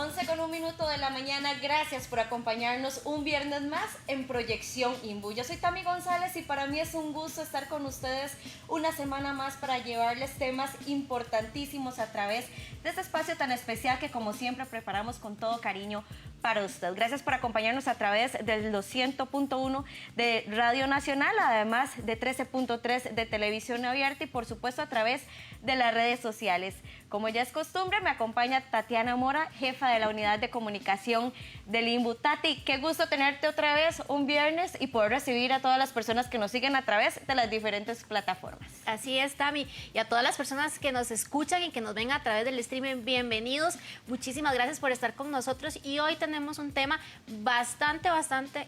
11:01 de la mañana. Gracias por acompañarnos un viernes más en Proyección INBU. Yo soy Tami González y para mí es un gusto estar con ustedes una semana más para llevarles temas importantísimos a través de este espacio tan especial que como siempre preparamos con todo cariño para usted. Gracias por acompañarnos a través de los 100.1 de Radio Nacional, además de 13.3 de Televisión Abierta y por supuesto a través de las redes sociales. Como ya es costumbre, me acompaña Tatiana Mora, jefa de la Unidad de Comunicación del INBU. Tati, qué gusto tenerte otra vez un viernes y poder recibir a todas las personas que nos siguen a través de las diferentes plataformas. Así es, Tami. Y a todas las personas que nos escuchan y que nos ven a través del streaming, bienvenidos. Muchísimas gracias por estar con nosotros. Y hoy tenemos un tema bastante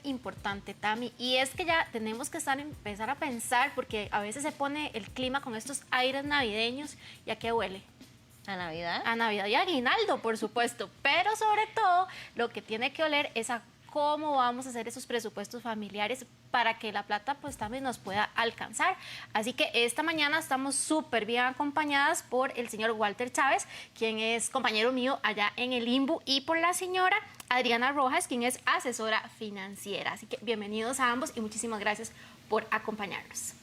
importante, Tami. Y es que ya tenemos que empezar a pensar, porque a veces se pone el clima con estos aires navideños. ¿Y a qué huele? ¿A Navidad? A Navidad y a aguinaldo, por supuesto. Pero sobre todo, lo que tiene que oler es a cómo vamos a hacer esos presupuestos familiares para que la plata pues también nos pueda alcanzar. Así que esta mañana estamos súper bien acompañadas por el señor Walter Chávez, quien es compañero mío allá en el INBU, y por la señora Adriana Rojas, quien es asesora financiera. Así que bienvenidos a ambos y muchísimas gracias por acompañarnos.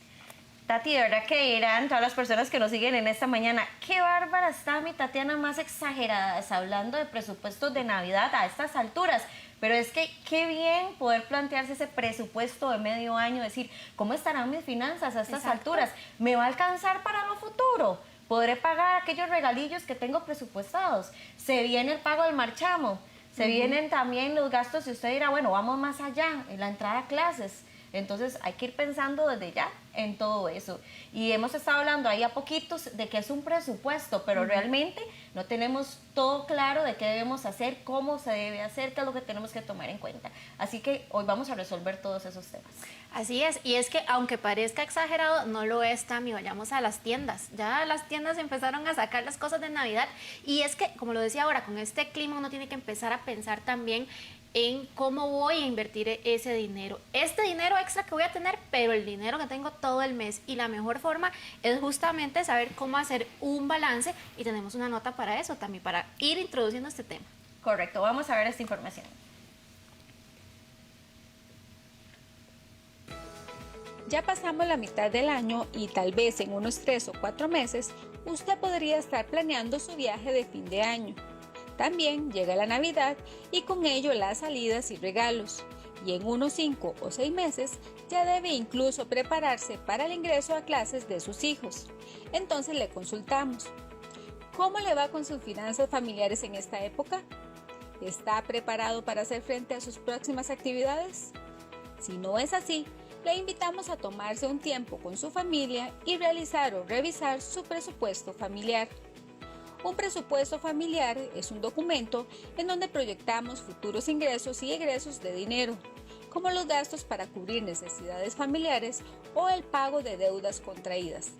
Tati, de verdad que dirán todas las personas que nos siguen en esta mañana, qué bárbara está mi Tatiana, más exageradas, hablando de presupuestos de Navidad a estas alturas. Pero es que qué bien poder plantearse ese presupuesto de medio año, decir, ¿cómo estarán mis finanzas a estas alturas? ¿Me va a alcanzar para lo futuro? ¿Podré pagar aquellos regalillos que tengo presupuestados? ¿Se viene el pago del marchamo? ¿Se vienen también los gastos? Y usted dirá, bueno, vamos más allá, en la entrada a clases. Entonces hay que ir pensando desde ya en todo eso. Y hemos estado hablando ahí a poquitos de que es un presupuesto, pero realmente no tenemos todo claro de qué debemos hacer, cómo se debe hacer, qué es lo que tenemos que tomar en cuenta. Así que hoy vamos a resolver todos esos temas. Así es, y es que aunque parezca exagerado, no lo es, Tami. Vayamos a las tiendas. Ya las tiendas empezaron a sacar las cosas de Navidad y es que, como lo decía ahora, con este clima uno tiene que empezar a pensar también en cómo voy a invertir ese dinero. Este dinero extra que voy a tener, pero el dinero que tengo todo el mes. Y la mejor forma es justamente saber cómo hacer un balance y tenemos una nota para eso también, para ir introduciendo este tema. Correcto, vamos a ver esta información. Ya pasamos la mitad del año y tal vez en unos 3 o 4 meses usted podría estar planeando su viaje de fin de año. También llega la Navidad y con ello las salidas y regalos. Y en unos 5 o 6 meses ya debe incluso prepararse para el ingreso a clases de sus hijos. Entonces le consultamos, ¿cómo le va con sus finanzas familiares en esta época? ¿Está preparado para hacer frente a sus próximas actividades? Si no es así, le invitamos a tomarse un tiempo con su familia y realizar o revisar su presupuesto familiar. Un presupuesto familiar es un documento en donde proyectamos futuros ingresos y egresos de dinero, como los gastos para cubrir necesidades familiares o el pago de deudas contraídas.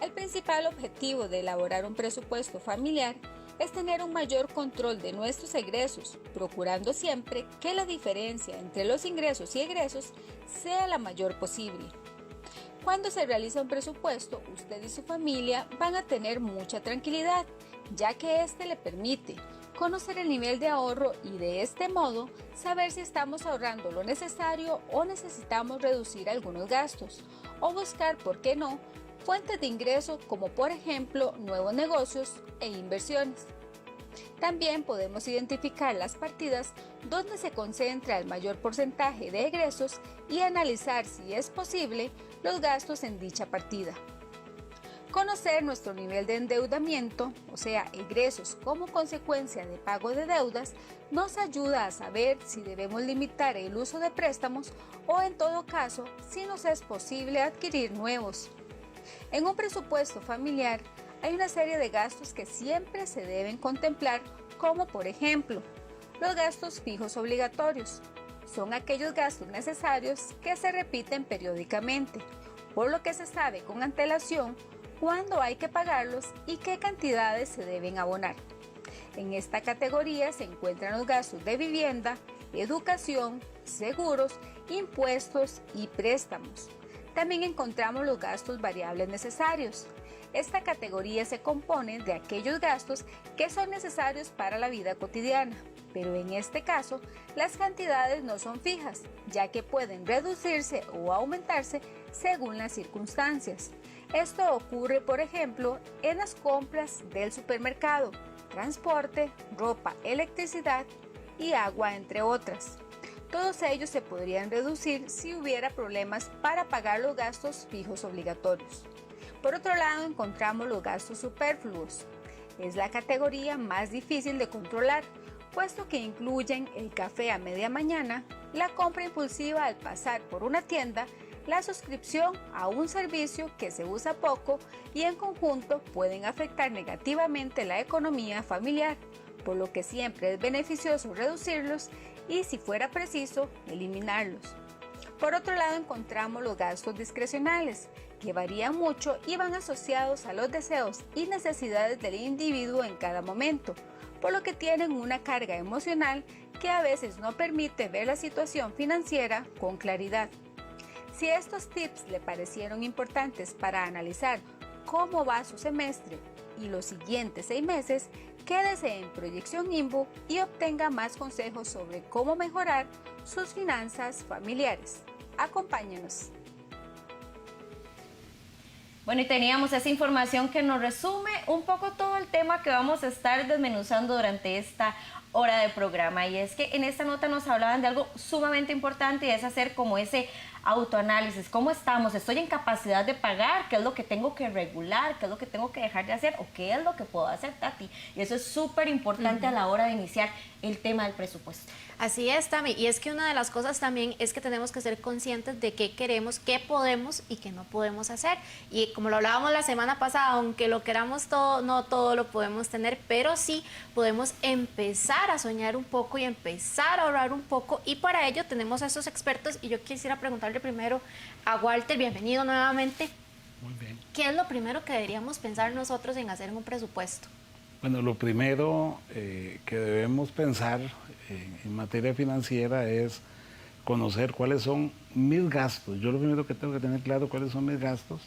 El principal objetivo de elaborar un presupuesto familiar es tener un mayor control de nuestros egresos, procurando siempre que la diferencia entre los ingresos y egresos sea la mayor posible. Cuando se realiza un presupuesto, usted y su familia van a tener mucha tranquilidad, ya que este le permite conocer el nivel de ahorro y de este modo saber si estamos ahorrando lo necesario o necesitamos reducir algunos gastos o buscar, ¿por qué no?, fuentes de ingreso como por ejemplo nuevos negocios e inversiones. También podemos identificar las partidas donde se concentra el mayor porcentaje de egresos y analizar si es posible los gastos en dicha partida. Conocer nuestro nivel de endeudamiento, o sea, egresos como consecuencia de pago de deudas, nos ayuda a saber si debemos limitar el uso de préstamos o en todo caso, si nos es posible adquirir nuevos. En un presupuesto familiar hay una serie de gastos que siempre se deben contemplar, como por ejemplo, los gastos fijos obligatorios. Son aquellos gastos necesarios que se repiten periódicamente, por lo que se sabe con antelación cuándo hay que pagarlos y qué cantidades se deben abonar. En esta categoría se encuentran los gastos de vivienda, educación, seguros, impuestos y préstamos. También encontramos los gastos variables necesarios. Esta categoría se compone de aquellos gastos que son necesarios para la vida cotidiana, pero en este caso las cantidades no son fijas, ya que pueden reducirse o aumentarse según las circunstancias. Esto ocurre, por ejemplo, en las compras del supermercado, transporte, ropa, electricidad y agua, entre otras. Todos ellos se podrían reducir si hubiera problemas para pagar los gastos fijos obligatorios. Por otro lado, encontramos los gastos superfluos. Es la categoría más difícil de controlar, puesto que incluyen el café a media mañana, la compra impulsiva al pasar por una tienda, la suscripción a un servicio que se usa poco y en conjunto pueden afectar negativamente la economía familiar, por lo que siempre es beneficioso reducirlos y, si fuera preciso, eliminarlos. Por otro lado, encontramos los gastos discrecionales, que varían mucho y van asociados a los deseos y necesidades del individuo en cada momento, por lo que tienen una carga emocional que a veces no permite ver la situación financiera con claridad. Si estos tips le parecieron importantes para analizar cómo va su semestre y los siguientes 6 meses, quédese en Proyección INVO y obtenga más consejos sobre cómo mejorar sus finanzas familiares. Acompáñenos. Bueno, y teníamos esa información que nos resume un poco todo el tema que vamos a estar desmenuzando durante esta hora de programa. Y es que en esta nota nos hablaban de algo sumamente importante y es hacer como ese autoanálisis. ¿Cómo estamos? ¿Estoy en capacidad de pagar? ¿Qué es lo que tengo que regular? ¿Qué es lo que tengo que dejar de hacer? ¿O qué es lo que puedo hacer, Tati? Y eso es súper importante a la hora de iniciar el tema del presupuesto. Así es, Tami, y es que una de las cosas también es que tenemos que ser conscientes de qué queremos, qué podemos y qué no podemos hacer. Y como lo hablábamos la semana pasada, aunque lo queramos todo, no todo lo podemos tener, pero sí podemos empezar a soñar un poco y empezar a ahorrar un poco. Y para ello tenemos a estos expertos y yo quisiera preguntarle primero a Walter, bienvenido nuevamente. Muy bien. ¿Qué es lo primero que deberíamos pensar nosotros en hacer en un presupuesto? Bueno, lo primero que debemos pensar en materia financiera es conocer cuáles son mis gastos. Yo lo primero que tengo que tener claro cuáles son mis gastos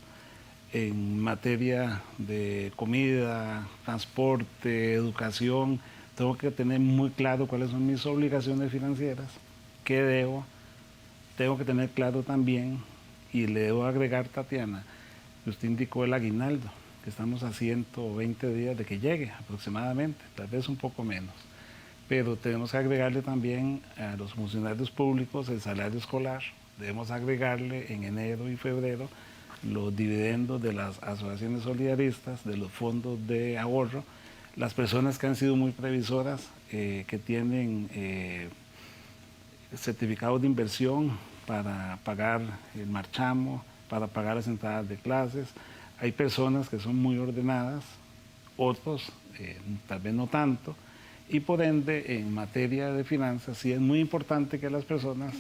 en materia de comida, transporte, educación. Tengo que tener muy claro cuáles son mis obligaciones financieras, qué debo. Tengo que tener claro también, y le debo agregar, Tatiana, que usted indicó el aguinaldo, que estamos a 120 días de que llegue aproximadamente, tal vez un poco menos. Pero tenemos que agregarle también a los funcionarios públicos el salario escolar, debemos agregarle en enero y febrero los dividendos de las asociaciones solidaristas, de los fondos de ahorro, las personas que han sido muy previsoras, que tienen certificados de inversión para pagar el marchamo, para pagar las entradas de clases. Hay personas que son muy ordenadas, otros tal vez no tanto, y por ende en materia de finanzas sí es muy importante que las personas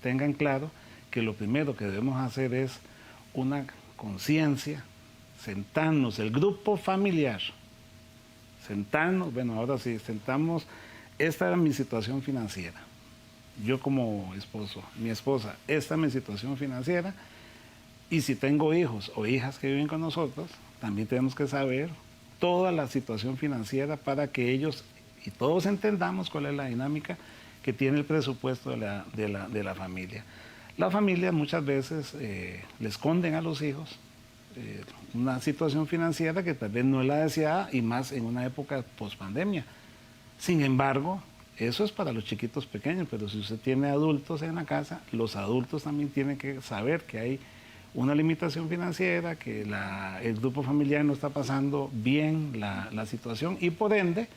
tengan claro que lo primero que debemos hacer es una conciencia, sentarnos, el grupo familiar, sentarnos, bueno, ahora sí, sentamos, esta era mi situación financiera, yo como esposo, mi esposa, esta es mi situación financiera. Y si tengo hijos o hijas que viven con nosotros, también tenemos que saber toda la situación financiera para que ellos y todos entendamos cuál es la dinámica que tiene el presupuesto de la familia. La familia muchas veces le esconden a los hijos una situación financiera que tal vez no es la deseada y más en una época post-pandemia. Sin embargo, eso es para los chiquitos pequeños, pero si usted tiene adultos en la casa, los adultos también tienen que saber que hay una limitación financiera, que el grupo familiar no está pasando bien la situación y por ende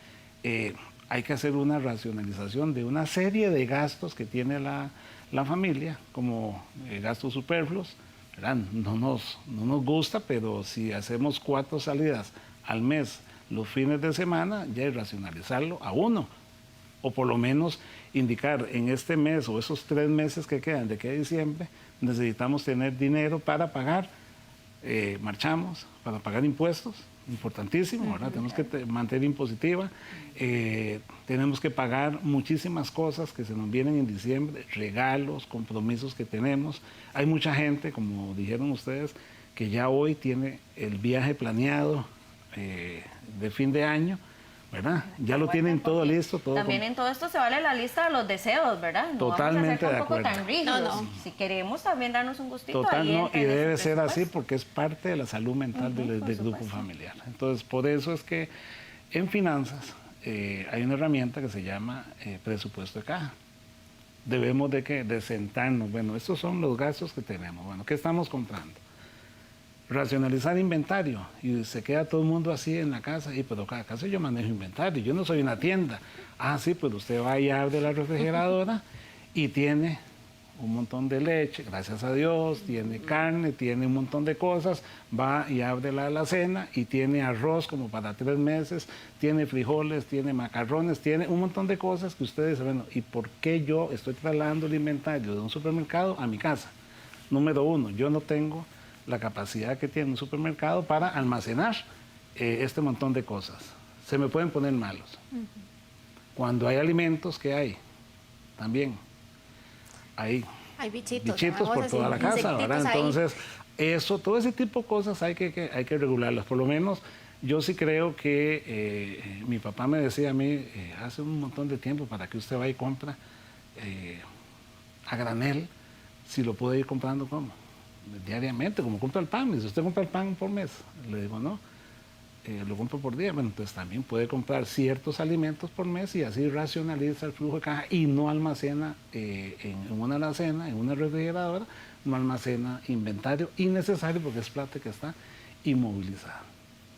hay que hacer una racionalización de una serie de gastos que tiene la familia, como gastos superfluos, ¿verdad? No nos gusta, pero si hacemos 4 salidas al mes los fines de semana, ya es racionalizarlo a 1, o por lo menos indicar en este mes o esos 3 meses que quedan de aquí a diciembre, necesitamos tener dinero para pagar marchamos, para pagar impuestos, importantísimo, ¿verdad? Tenemos que mantener impositiva, tenemos que pagar muchísimas cosas que se nos vienen en diciembre, regalos, compromisos que tenemos. Hay mucha gente, como dijeron ustedes, que ya hoy tiene el viaje planeado de fin de año, ¿verdad? Ya lo tienen todo listo. Todo también en todo esto se vale la lista de los deseos, ¿verdad? No totalmente vamos a ser de tampoco acuerdo. tan rígidos. No. Si queremos también darnos un gustito. Total, ahí no, y en debe ese ser así presupuesto. porque es parte de la salud mental Por del grupo supuesto. familiar. Entonces, por eso es que en finanzas hay una herramienta que se llama presupuesto de caja. Debemos de sentarnos, bueno, estos son los gastos que tenemos, bueno, ¿qué estamos comprando? Racionalizar inventario, y se queda todo el mundo así en la casa, y pero cada casa yo manejo inventario, yo no soy una tienda. Ah, sí, pues usted va y abre la refrigeradora y tiene un montón de leche, gracias a Dios, tiene carne, tiene un montón de cosas, va y abre la alacena y tiene arroz como para 3 meses, tiene frijoles, tiene macarrones, tiene un montón de cosas que ustedes dicen, bueno, ¿y por qué yo estoy trasladando el inventario de un supermercado a mi casa? Número 1, yo no tengo la capacidad que tiene un supermercado para almacenar este montón de cosas. Se me pueden poner malos. Cuando hay alimentos, ¿qué hay? También hay bichitos por así, toda la casa, ¿verdad? insectitos ahí. Entonces, todo ese tipo de cosas hay que regularlas. Por lo menos, yo sí creo que mi papá me decía a mí hace un montón de tiempo, ¿para que usted vaya y compra a granel si lo puede ir comprando como? Diariamente, como compra el pan. Si usted compra el pan por mes, le digo, no, lo compro por día. Bueno, entonces también puede comprar ciertos alimentos por mes y así racionaliza el flujo de caja y no almacena en una alacena, en una refrigeradora, no almacena inventario innecesario porque es plata que está inmovilizada,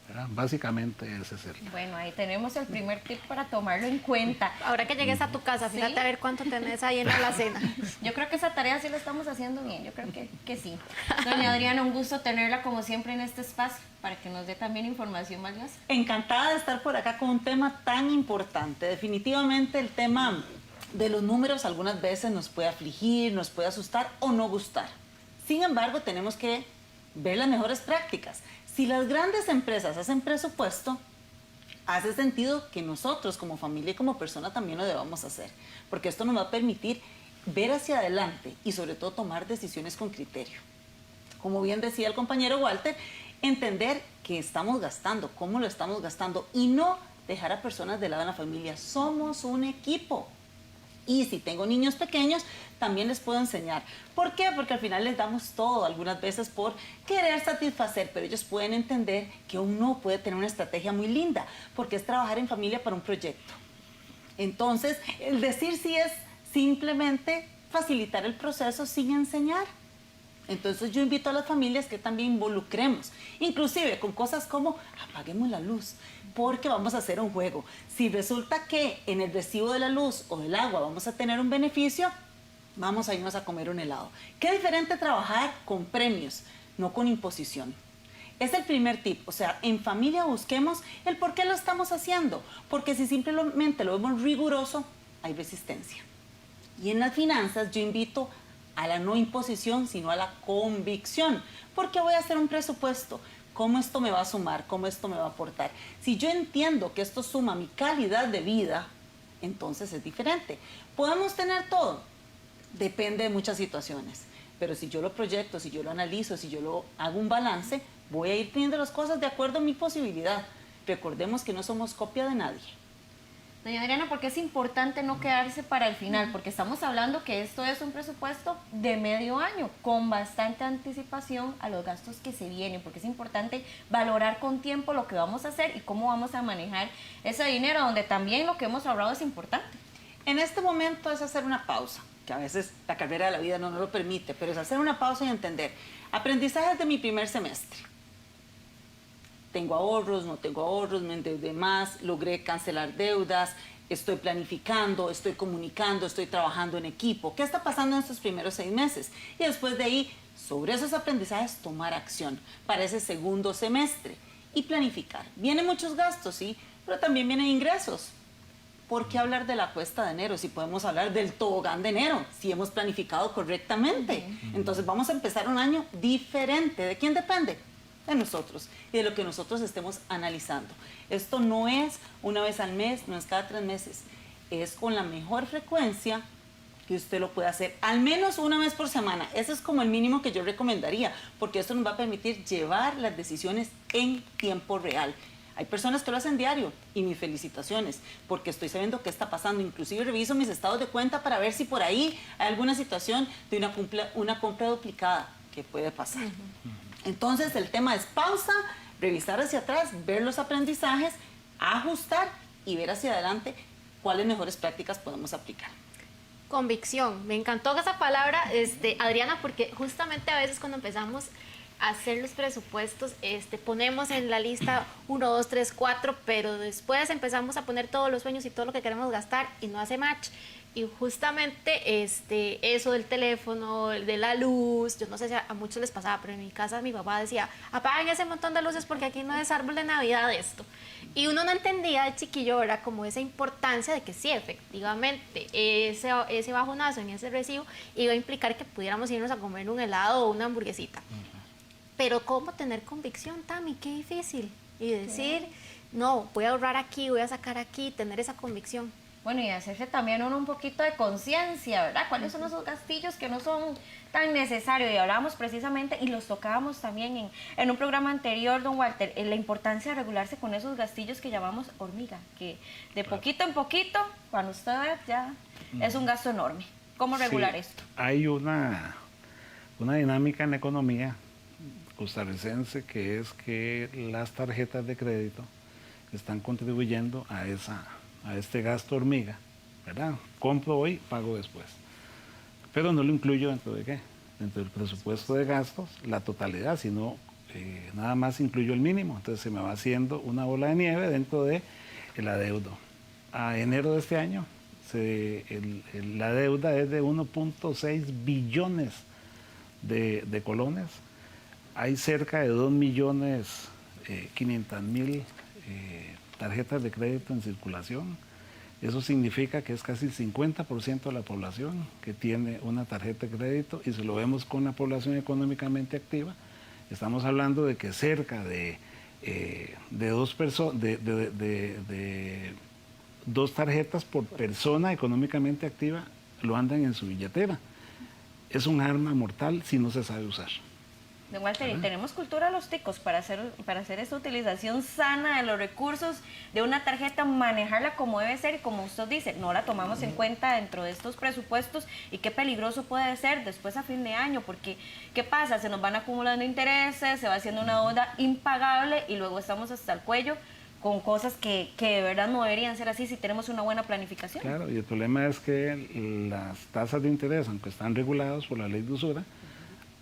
¿verdad? Básicamente ese es el... Bueno, ahí tenemos el primer tip para tomarlo en cuenta. Ahora que llegues a tu casa, fíjate Sí. a ver cuánto tenés ahí en la alacena. Yo creo que esa tarea sí la estamos haciendo bien, yo creo que sí. Doña Adriana, un gusto tenerla como siempre en este espacio para que nos dé también información valiosa. Encantada de estar por acá con un tema tan importante. Definitivamente el tema de los números algunas veces nos puede afligir, nos puede asustar o no gustar. Sin embargo, tenemos que ver las mejores prácticas. Si las grandes empresas hacen presupuesto, hace sentido que nosotros como familia y como persona también lo debamos hacer, porque esto nos va a permitir ver hacia adelante y sobre todo tomar decisiones con criterio. Como bien decía el compañero Walter, entender qué estamos gastando, cómo lo estamos gastando y no dejar a personas de lado en la familia. Somos un equipo. Y si tengo niños pequeños, también les puedo enseñar. ¿Por qué? Porque al final les damos todo, algunas veces por querer satisfacer, pero ellos pueden entender que uno puede tener una estrategia muy linda, porque es trabajar en familia para un proyecto. Entonces, el decir sí es simplemente facilitar el proceso sin enseñar. Entonces yo invito a las familias que también involucremos, inclusive con cosas como apaguemos la luz, porque vamos a hacer un juego. Si resulta que en el recibo de la luz o del agua vamos a tener un beneficio, vamos a irnos a comer un helado. Qué diferente trabajar con premios, no con imposición. Es el primer tip, o sea, en familia busquemos el por qué lo estamos haciendo, porque si simplemente lo vemos riguroso, hay resistencia. Y en las finanzas yo invito a la no imposición, sino a la convicción. ¿Por qué voy a hacer un presupuesto? ¿Cómo esto me va a sumar? ¿Cómo esto me va a aportar? Si yo entiendo que esto suma mi calidad de vida, entonces es diferente. ¿Podemos tener todo? Depende de muchas situaciones. Pero si yo lo proyecto, si yo lo analizo, si yo lo hago un balance, voy a ir teniendo las cosas de acuerdo a mi posibilidad. Recordemos que no somos copia de nadie. Doña Adriana, ¿por qué es importante no quedarse para el final? Porque estamos hablando que esto es un presupuesto de medio año, con bastante anticipación a los gastos que se vienen, porque es importante valorar con tiempo lo que vamos a hacer y cómo vamos a manejar ese dinero, donde también lo que hemos ahorrado es importante. En este momento es hacer una pausa, que a veces la carrera de la vida no nos lo permite, pero es hacer una pausa y entender. Aprendizajes de mi primer semestre. Tengo ahorros, no tengo ahorros, me endeudé más, logré cancelar deudas, estoy planificando, estoy comunicando, estoy trabajando en equipo. ¿Qué está pasando en estos primeros 6 meses? Y después de ahí, sobre esos aprendizajes, tomar acción para ese segundo semestre y planificar. Vienen muchos gastos, sí, pero también vienen ingresos. ¿Por qué hablar de la cuesta de enero si podemos hablar del tobogán de enero, si hemos planificado correctamente? Entonces vamos a empezar un año diferente. ¿De quién depende? De nosotros y de lo que nosotros estemos analizando. Esto no es una vez al mes, no es cada 3 meses, es con la mejor frecuencia que usted lo pueda hacer al menos una vez por semana. Ese es como el mínimo que yo recomendaría, porque esto nos va a permitir llevar las decisiones en tiempo real. Hay personas que lo hacen diario y mis felicitaciones, porque estoy sabiendo qué está pasando. Inclusive reviso mis estados de cuenta para ver si por ahí hay alguna situación de una compra duplicada que puede pasar. Entonces el tema es pausa, revisar hacia atrás, ver los aprendizajes, ajustar y ver hacia adelante cuáles mejores prácticas podemos aplicar. Convicción, me encantó esa palabra, Adriana, porque justamente a veces cuando empezamos a hacer los presupuestos, ponemos en la lista 1, 2, 3, 4, pero después empezamos a poner todos los sueños y todo lo que queremos gastar y no hace match. Y justamente eso del teléfono, de la luz, yo no sé si a muchos les pasaba, pero en mi casa mi papá decía, apaguen ese montón de luces porque aquí no es árbol de Navidad esto. Y uno no entendía de chiquillo, ¿verdad? Como esa importancia de que sí, efectivamente, ese bajonazo en ese recibo iba a implicar que pudiéramos irnos a comer un helado o una hamburguesita. Pero ¿cómo tener convicción, Tami? Qué difícil. Y decir, no, voy a ahorrar aquí, voy a sacar aquí, tener esa convicción. Bueno, y hacerse también uno un poquito de conciencia, ¿verdad? ¿Cuáles son esos gastillos que no son tan necesarios? Y hablábamos precisamente, y los tocábamos también en un programa anterior, don Walter, la importancia de regularse con esos gastillos que llamamos hormiga, que de poquito en poquito, cuando usted ve, ya es un gasto enorme. ¿Cómo regular esto? Hay una dinámica en la economía costarricense que es que las tarjetas de crédito están contribuyendo a este gasto hormiga, ¿verdad? Compro hoy, pago después. Pero no lo incluyo dentro de ¿qué? Dentro del presupuesto de gastos, la totalidad, sino nada más incluyo el mínimo. Entonces se me va haciendo una bola de nieve dentro de el adeudo. A enero de este año, la deuda es de 1.6 billones de colones. Hay cerca de 2.500.000 tarjetas de crédito en circulación. Eso significa que es casi el 50% de la población que tiene una tarjeta de crédito, y si lo vemos con la población económicamente activa, estamos hablando de que cerca de dos tarjetas por persona económicamente activa lo andan en su billetera. Es un arma mortal si no se sabe usar. Don Walter, y tenemos cultura los ticos para hacer esta utilización sana de los recursos de una tarjeta, manejarla como debe ser, y como usted dice, no la tomamos en cuenta dentro de estos presupuestos, y qué peligroso puede ser después a fin de año, porque ¿qué pasa? Se nos van acumulando intereses, se va haciendo una deuda impagable y luego estamos hasta el cuello con cosas que de verdad no deberían ser así si tenemos una buena planificación. Claro, y el problema es que las tasas de interés, aunque están reguladas por la ley de usura,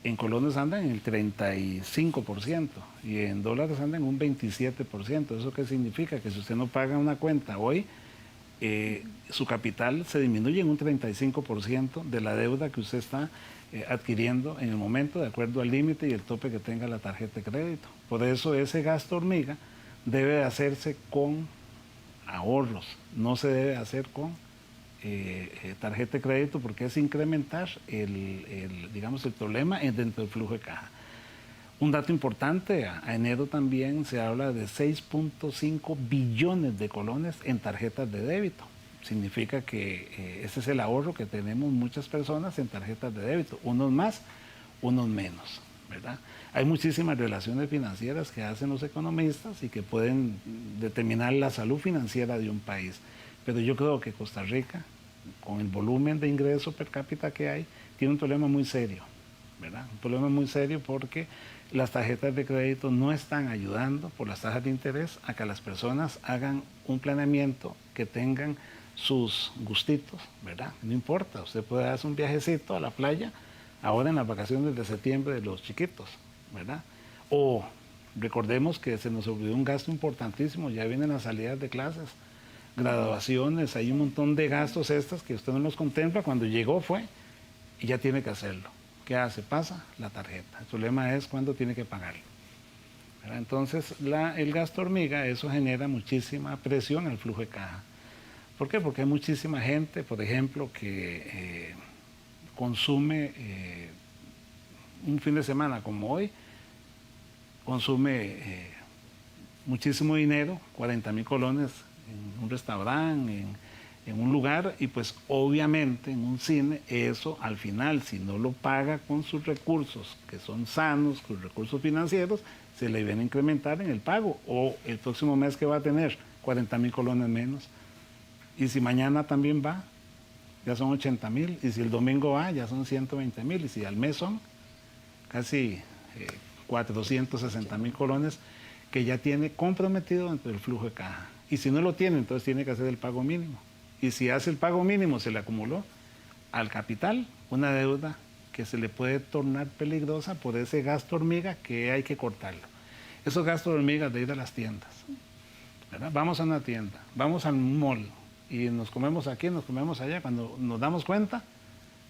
en colones andan en el 35% y en dólares andan en un 27%. ¿Eso qué significa? Que si usted no paga una cuenta hoy, su capital se disminuye en un 35% de la deuda que usted está adquiriendo en el momento, de acuerdo al límite y el tope que tenga la tarjeta de crédito. Por eso ese gasto hormiga debe hacerse con ahorros, no se debe hacer con tarjeta de crédito, porque es incrementar el problema dentro del flujo de caja. Un dato importante, a enero también se habla de 6.5 billones de colones en tarjetas de débito. Significa que ese es el ahorro que tenemos muchas personas en tarjetas de débito, unos más, unos menos, ¿verdad? Hay muchísimas relaciones financieras que hacen los economistas y que pueden determinar la salud financiera de un país. Pero yo creo que Costa Rica, con el volumen de ingreso per cápita que hay, tiene un problema muy serio, ¿verdad? Un problema muy serio porque las tarjetas de crédito no están ayudando por las tasas de interés a que las personas hagan un planeamiento, que tengan sus gustitos, ¿verdad? No importa, usted puede hacer un viajecito a la playa ahora en las vacaciones de septiembre de los chiquitos, ¿verdad? O recordemos que se nos olvidó un gasto importantísimo, ya vienen las salidas de clases, graduaciones, hay un montón de gastos extras que usted no los contempla, cuando llegó fue y ya tiene que hacerlo. ¿Qué hace? Pasa la tarjeta. El problema es cuándo tiene que pagarlo, ¿verdad? Entonces, el gasto hormiga, eso genera muchísima presión al flujo de caja. ¿Por qué? Porque hay muchísima gente, por ejemplo, que consume un fin de semana como hoy, consume muchísimo dinero, 40.000 colones en un restaurante, en un lugar y pues obviamente en un cine eso al final, si no lo paga con sus recursos que son sanos, sus recursos financieros, se le viene a incrementar en el pago o el próximo mes que va a tener 40,000 colones menos. Y si mañana también va, ya son 80,000 y si el domingo va, ya son 120,000 y si al mes son casi 460,000 colones que ya tiene comprometido dentro del flujo de caja. Y si no lo tiene, entonces tiene que hacer el pago mínimo. Y si hace el pago mínimo, se le acumuló al capital una deuda que se le puede tornar peligrosa por ese gasto hormiga que hay que cortarlo. Esos gastos hormigas de ir a las tiendas, ¿verdad? Vamos a una tienda, vamos al mall y nos comemos aquí, nos comemos allá. Cuando nos damos cuenta,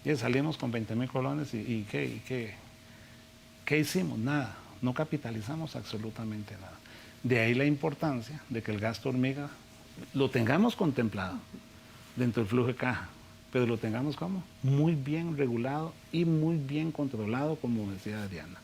ya salimos con 20,000 colones y ¿qué hicimos? Nada, no capitalizamos absolutamente nada. De ahí la importancia de que el gasto hormiga lo tengamos contemplado dentro del flujo de caja, pero lo tengamos como muy bien regulado y muy bien controlado, como decía Adriana.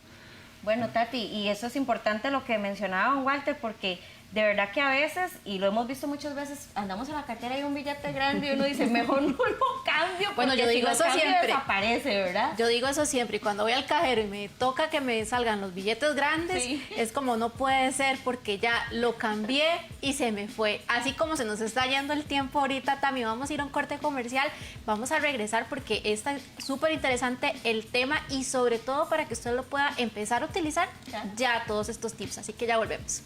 Bueno, Tati, y eso es importante lo que mencionaba don Walter, porque de verdad que a veces, y lo hemos visto muchas veces, andamos en la cartera y hay un billete grande y uno dice, mejor no lo cambio, porque Bueno, yo digo si lo eso cambio siempre. desaparece, ¿verdad? Yo digo eso siempre, y cuando voy al cajero y me toca que me salgan los billetes grandes, Sí. es como no puede ser porque ya lo cambié y se me fue. Así como se nos está yendo el tiempo ahorita, también vamos a ir a un corte comercial, vamos a regresar porque está súper interesante el tema y sobre todo para que usted lo pueda empezar a utilizar ya todos estos tips, así que ya volvemos.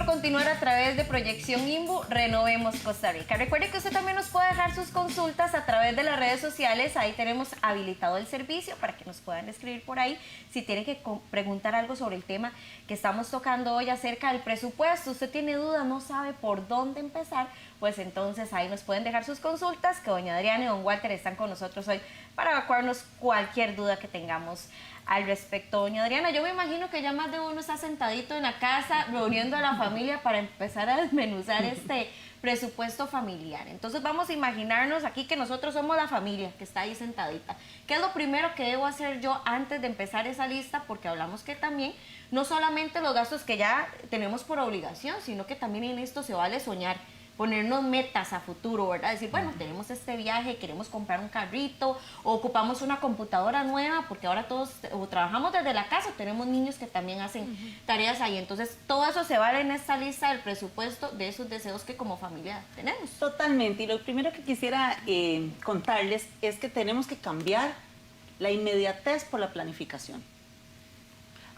Continuar a través de Proyección INVU Renovemos Costa Rica. Recuerde que usted también nos puede dejar sus consultas a través de las redes sociales. Ahí tenemos habilitado el servicio para que nos puedan escribir por ahí si tienen que preguntar algo sobre el tema que estamos tocando hoy acerca del presupuesto. Usted tiene dudas, no sabe por dónde empezar, pues entonces ahí nos pueden dejar sus consultas, que doña Adriana y don Walter están con nosotros hoy para evacuarnos cualquier duda que tengamos al respecto. Doña Adriana, yo me imagino que ya más de uno está sentadito en la casa reuniendo a la familia para empezar a desmenuzar este presupuesto familiar. Entonces vamos a imaginarnos aquí que nosotros somos la familia que está ahí sentadita. ¿Qué es lo primero que debo hacer yo antes de empezar esa lista? Porque hablamos que también no solamente los gastos que ya tenemos por obligación, sino que también en esto se vale soñar. ponernos metas a futuro, ¿verdad? Decir, bueno, tenemos este viaje, queremos comprar un carrito, o ocupamos una computadora nueva, porque ahora todos o trabajamos desde la casa, tenemos niños que también hacen tareas ahí. Entonces, todo eso se va en esta lista del presupuesto de esos deseos que como familia tenemos. Totalmente. Y lo primero que quisiera contarles es que tenemos que cambiar la inmediatez por la planificación.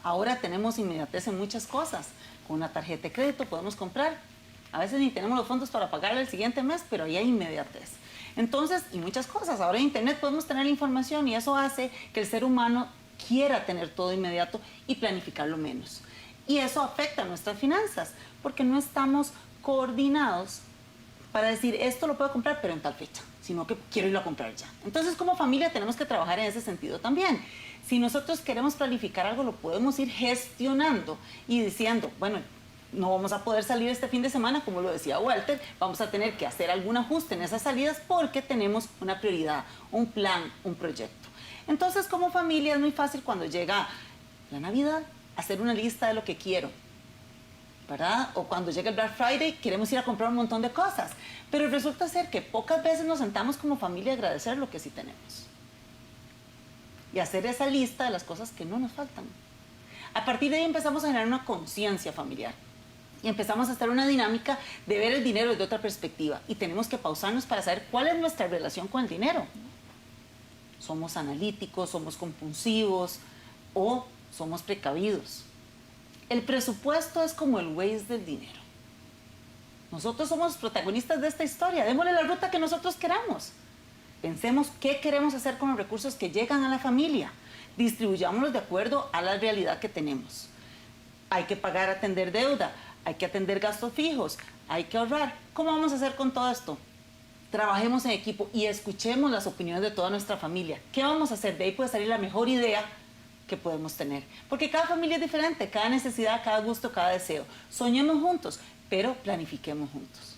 Ahora tenemos inmediatez en muchas cosas. Con una tarjeta de crédito podemos comprar. A veces ni tenemos los fondos para pagarle el siguiente mes, pero ahí hay inmediatez. Entonces, y muchas cosas. Ahora en Internet podemos tener la información y eso hace que el ser humano quiera tener todo inmediato y planificarlo menos. Y eso afecta a nuestras finanzas, porque no estamos coordinados para decir, esto lo puedo comprar, pero en tal fecha, sino que quiero irlo a comprar ya. Entonces, como familia tenemos que trabajar en ese sentido también. Si nosotros queremos planificar algo, lo podemos ir gestionando y diciendo, bueno, no vamos a poder salir este fin de semana, como lo decía Walter, vamos a tener que hacer algún ajuste en esas salidas porque tenemos una prioridad, un plan, un proyecto. Entonces, como familia es muy fácil cuando llega la Navidad hacer una lista de lo que quiero, ¿verdad? O cuando llega el Black Friday queremos ir a comprar un montón de cosas, pero resulta ser que pocas veces nos sentamos como familia a agradecer lo que sí tenemos y hacer esa lista de las cosas que no nos faltan. A partir de ahí empezamos a generar una conciencia familiar y empezamos a hacer una dinámica de ver el dinero desde otra perspectiva y tenemos que pausarnos para saber cuál es nuestra relación con el dinero. ¿Somos analíticos, somos compulsivos o somos precavidos? El presupuesto es como el Waze del dinero. Nosotros somos protagonistas de esta historia, démosle la ruta que nosotros queramos. Pensemos qué queremos hacer con los recursos que llegan a la familia. Distribuyámoslos de acuerdo a la realidad que tenemos. Hay que pagar, atender deuda, hay que atender gastos fijos, hay que ahorrar. ¿Cómo vamos a hacer con todo esto? Trabajemos en equipo y escuchemos las opiniones de toda nuestra familia. ¿Qué vamos a hacer? De ahí puede salir la mejor idea que podemos tener. Porque cada familia es diferente, cada necesidad, cada gusto, cada deseo. Soñemos juntos, pero planifiquemos juntos.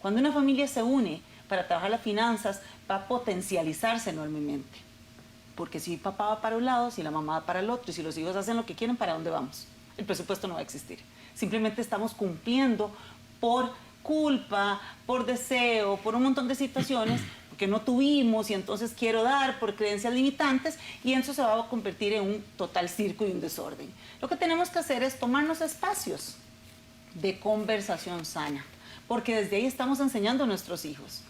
Cuando una familia se une para trabajar las finanzas, va a potencializarse enormemente. Porque si papá va para un lado, si la mamá va para el otro, y si los hijos hacen lo que quieren, ¿para dónde vamos? El presupuesto no va a existir. Simplemente estamos cumpliendo por culpa, por deseo, por un montón de situaciones que no tuvimos y entonces quiero dar por creencias limitantes y eso se va a convertir en un total circo y un desorden. Lo que tenemos que hacer es tomarnos espacios de conversación sana, porque desde ahí estamos enseñando a nuestros hijos.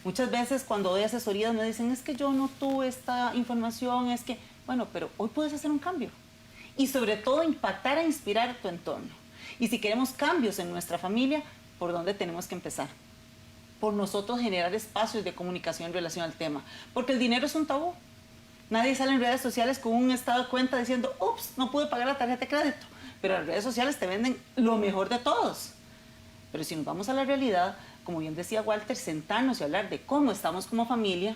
Muchas veces cuando doy asesorías me dicen, es que yo no tuve esta información, es que, bueno, pero hoy puedes hacer un cambio. Y sobre todo impactar e inspirar tu entorno. Y si queremos cambios en nuestra familia, ¿por dónde tenemos que empezar? Por nosotros generar espacios de comunicación en relación al tema. Porque el dinero es un tabú. Nadie sale en redes sociales con un estado de cuenta diciendo, ups, no pude pagar la tarjeta de crédito. Pero las redes sociales te venden lo mejor de todos. Pero si nos vamos a la realidad, como bien decía Walter, sentarnos y hablar de cómo estamos como familia,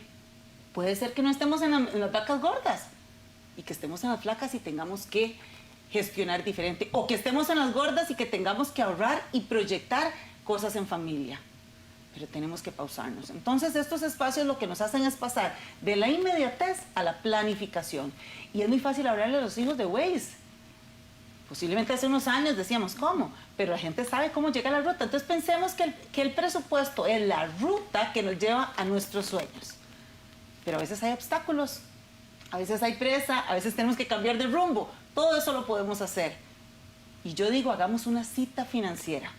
puede ser que no estemos en las vacas gordas y que estemos en las flacas y tengamos que gestionar diferente. O que estemos en las gordas y que tengamos que ahorrar y proyectar cosas en familia. Pero tenemos que pausarnos. Entonces, estos espacios lo que nos hacen es pasar de la inmediatez a la planificación. Y es muy fácil hablarle a los hijos de Waze. Posiblemente hace unos años decíamos, ¿cómo? Pero la gente sabe cómo llega a la ruta. Entonces, pensemos que el presupuesto es la ruta que nos lleva a nuestros sueños. Pero a veces hay obstáculos, a veces hay presa, a veces tenemos que cambiar de rumbo. Todo eso lo podemos hacer. Y yo digo, hagamos una cita financiera.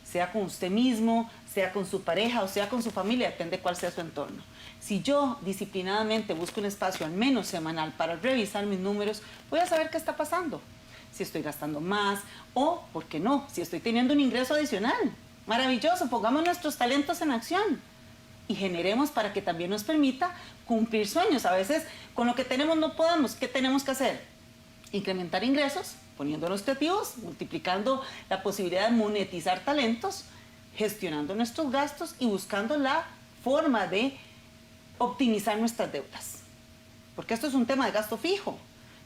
Sea con usted mismo, sea con su pareja o sea con su familia, depende cuál sea su entorno. Si yo disciplinadamente busco un espacio al menos semanal para revisar mis números, voy a saber qué está pasando. Si estoy gastando más o, ¿por qué no?, si estoy teniendo un ingreso adicional. Maravilloso, pongamos nuestros talentos en acción y generemos para que también nos permita cumplir sueños. A veces con lo que tenemos no podemos. ¿Qué tenemos que hacer? Incrementar ingresos, poniéndonos creativos, multiplicando la posibilidad de monetizar talentos, gestionando nuestros gastos y buscando la forma de optimizar nuestras deudas. Porque esto es un tema de gasto fijo.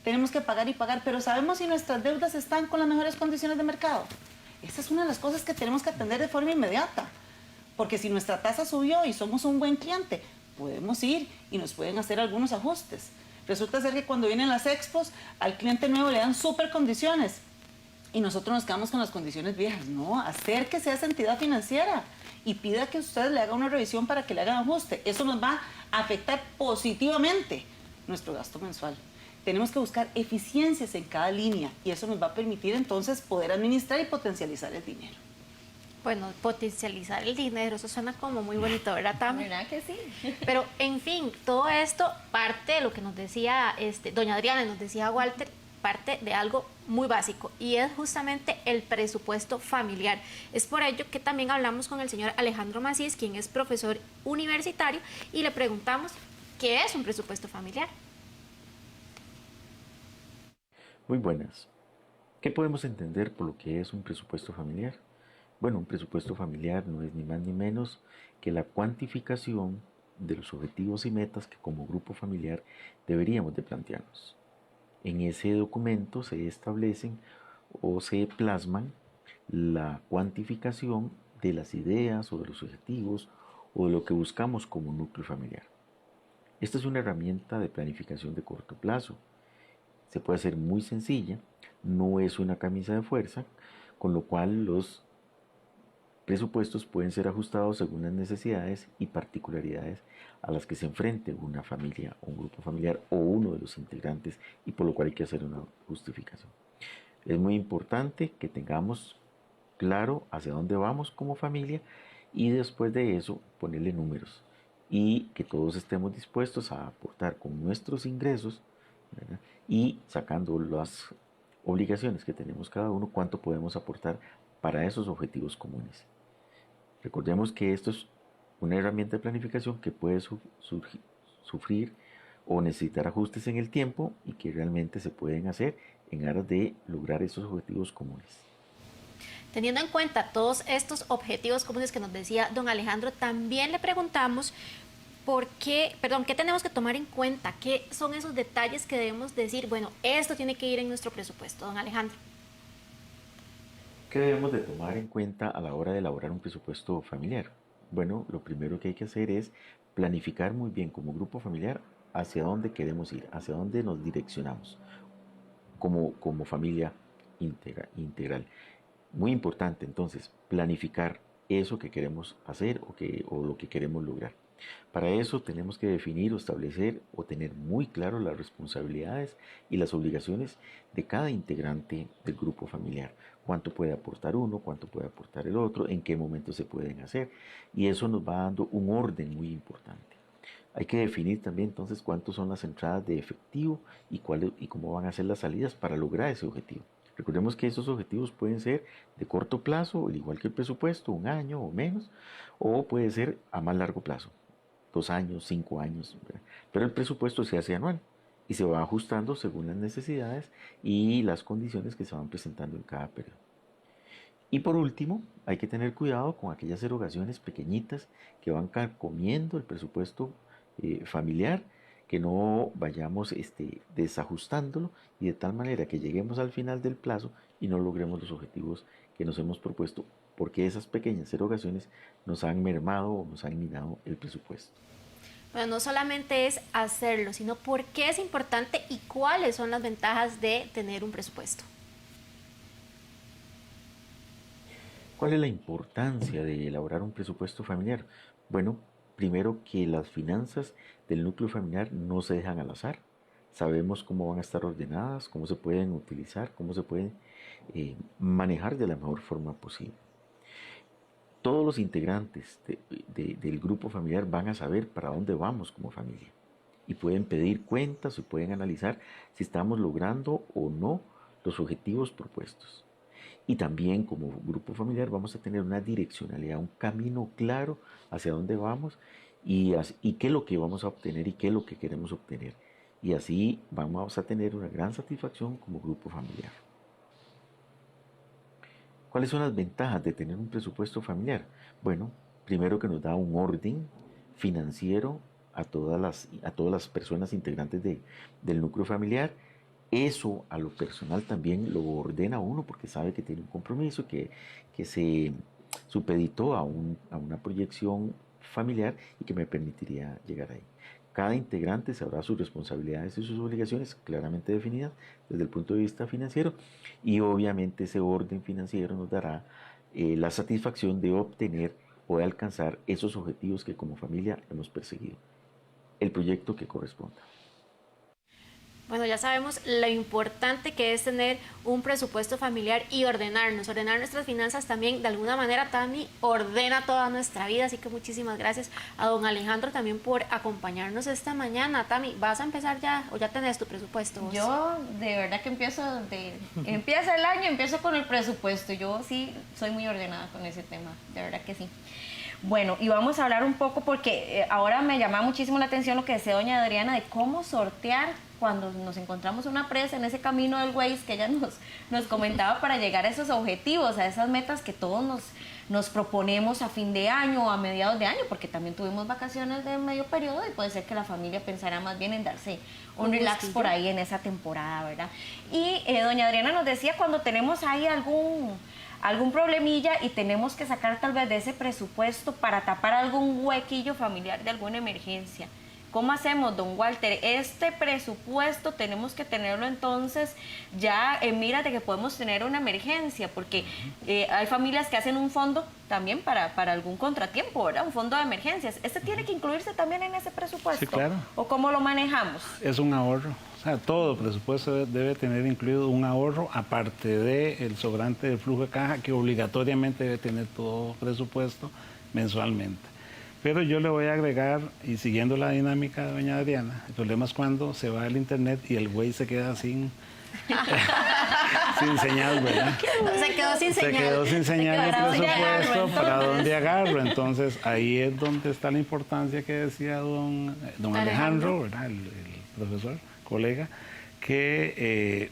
Tenemos que pagar y pagar, pero ¿sabemos si nuestras deudas están con las mejores condiciones de mercado? Esa es una de las cosas que tenemos que atender de forma inmediata. Porque si nuestra tasa subió y somos un buen cliente, podemos ir y nos pueden hacer algunos ajustes. Resulta ser que cuando vienen las expos, al cliente nuevo le dan súper condiciones. y nosotros nos quedamos con las condiciones viejas. No, acérquese a esa entidad financiera y pida que usted le haga una revisión para que le hagan ajuste. Eso nos va a afectar positivamente nuestro gasto mensual. Tenemos que buscar eficiencias en cada línea y eso nos va a permitir entonces poder administrar y potencializar el dinero. Bueno, potencializar el dinero, eso suena como muy bonito, ¿verdad, Tami? ¿Verdad que sí? Pero, en fin, todo esto parte de lo que nos decía doña Adriana, nos decía Walter, parte de algo muy básico y es justamente el presupuesto familiar. Es por ello que también hablamos con el señor Alejandro Macís, quien es profesor universitario, y le preguntamos qué es un presupuesto familiar. Muy buenas. ¿Qué podemos entender por lo que es un presupuesto familiar? Bueno, un presupuesto familiar no es ni más ni menos que la cuantificación de los objetivos y metas que como grupo familiar deberíamos de plantearnos. En ese documento se establecen o se plasman la cuantificación de las ideas o de los objetivos o de lo que buscamos como núcleo familiar. Esta es una herramienta de planificación de corto plazo. Se puede hacer muy sencilla, no es una camisa de fuerza, con lo cual los presupuestos pueden ser ajustados según las necesidades y particularidades a las que se enfrente una familia, un grupo familiar o uno de los integrantes y por lo cual hay que hacer una justificación. Es muy importante que tengamos claro hacia dónde vamos como familia y después de eso ponerle números y que todos estemos dispuestos a aportar con nuestros ingresos, ¿verdad? Y sacando las obligaciones que tenemos cada uno, cuánto podemos aportar para esos objetivos comunes. Recordemos que esto es una herramienta de planificación que puede sufrir o necesitar ajustes en el tiempo y que realmente se pueden hacer en aras de lograr esos objetivos comunes. Teniendo en cuenta todos estos objetivos comunes que nos decía don Alejandro, también le preguntamos qué tenemos que tomar en cuenta, qué son esos detalles que debemos decir, bueno, esto tiene que ir en nuestro presupuesto, don Alejandro. ¿Qué debemos de tomar en cuenta a la hora de elaborar un presupuesto familiar? Bueno, lo primero que hay que hacer es planificar muy bien como grupo familiar hacia dónde queremos ir, hacia dónde nos direccionamos como familia integral. Muy importante entonces planificar eso que queremos hacer o lo que queremos lograr. Para eso tenemos que definir o establecer o tener muy claro las responsabilidades y las obligaciones de cada integrante del grupo familiar. Cuánto puede aportar uno, cuánto puede aportar el otro, en qué momento se pueden hacer. Y eso nos va dando un orden muy importante. Hay que definir también entonces cuántas son las entradas de efectivo y cómo van a ser las salidas para lograr ese objetivo. Recordemos que esos objetivos pueden ser de corto plazo, al igual que el presupuesto, 1 año o menos, o puede ser a más largo plazo, 2 años, 5 años, ¿verdad? Pero el presupuesto se hace anual y se va ajustando según las necesidades y las condiciones que se van presentando en cada periodo. Y por último, hay que tener cuidado con aquellas erogaciones pequeñitas que van carcomiendo el presupuesto familiar, que no vayamos desajustándolo y de tal manera que lleguemos al final del plazo y no logremos los objetivos que nos hemos propuesto, porque esas pequeñas erogaciones nos han mermado o nos han minado el presupuesto. Bueno, no solamente es hacerlo, sino por qué es importante y cuáles son las ventajas de tener un presupuesto. ¿Cuál es la importancia de elaborar un presupuesto familiar? Bueno, primero que las finanzas del núcleo familiar no se dejan al azar. Sabemos cómo van a estar ordenadas, cómo se pueden utilizar, cómo se pueden manejar de la mejor forma posible. Todos los integrantes del grupo familiar van a saber para dónde vamos como familia y pueden pedir cuentas y pueden analizar si estamos logrando o no los objetivos propuestos. Y también como grupo familiar vamos a tener una direccionalidad, un camino claro hacia dónde vamos y qué es lo que vamos a obtener y qué es lo que queremos obtener. Y así vamos a tener una gran satisfacción como grupo familiar. ¿Cuáles son las ventajas de tener un presupuesto familiar? Bueno, primero que nos da un orden financiero a todas las personas integrantes del núcleo familiar. Eso a lo personal también lo ordena uno porque sabe que tiene un compromiso, que se supeditó a una proyección familiar y que me permitiría llegar ahí. Cada integrante sabrá sus responsabilidades y sus obligaciones claramente definidas desde el punto de vista financiero, y obviamente ese orden financiero nos dará la satisfacción de obtener o de alcanzar esos objetivos que como familia hemos perseguido, el proyecto que corresponda. Bueno, ya sabemos lo importante que es tener un presupuesto familiar y ordenar nuestras finanzas también. De alguna manera, Tami ordena toda nuestra vida, así que muchísimas gracias a don Alejandro también por acompañarnos esta mañana. Tami, ¿vas a empezar ya o ya tenés tu presupuesto vos? Yo de verdad que empieza el año, empiezo con el presupuesto. Yo sí soy muy ordenada con ese tema, de verdad que sí. Bueno, y vamos a hablar un poco porque ahora me llama muchísimo la atención lo que decía doña Adriana de cómo sortear cuando nos encontramos una presa en ese camino del Waze que ella nos comentaba para llegar a esos objetivos, a esas metas que todos nos proponemos a fin de año o a mediados de año, porque también tuvimos vacaciones de medio periodo y puede ser que la familia pensara más bien en darse un relax por ahí en esa temporada, ¿verdad? Y doña Adriana nos decía cuando tenemos ahí algún problemilla y tenemos que sacar tal vez de ese presupuesto para tapar algún huequillo familiar de alguna emergencia. ¿Cómo hacemos, don Walter? Este presupuesto tenemos que tenerlo entonces ya en mira de que podemos tener una emergencia, porque hay familias que hacen un fondo también para algún contratiempo, ¿verdad? Un fondo de emergencias. ¿Este tiene que incluirse también en ese presupuesto? Sí, claro. ¿O cómo lo manejamos? Es un ahorro. O sea, todo presupuesto debe tener incluido un ahorro, aparte del sobrante del flujo de caja, que obligatoriamente debe tener todo presupuesto mensualmente. Pero yo le voy a agregar, y siguiendo la dinámica de doña Adriana, el problema es cuando se va el internet y el güey se queda sin señal, ¿verdad? Se quedó sin señal. Se quedó sin señal el presupuesto, ¿para dónde agarro? Entonces, ahí es donde está la importancia que decía don Alejandro, ¿verdad? El profesor, colega, que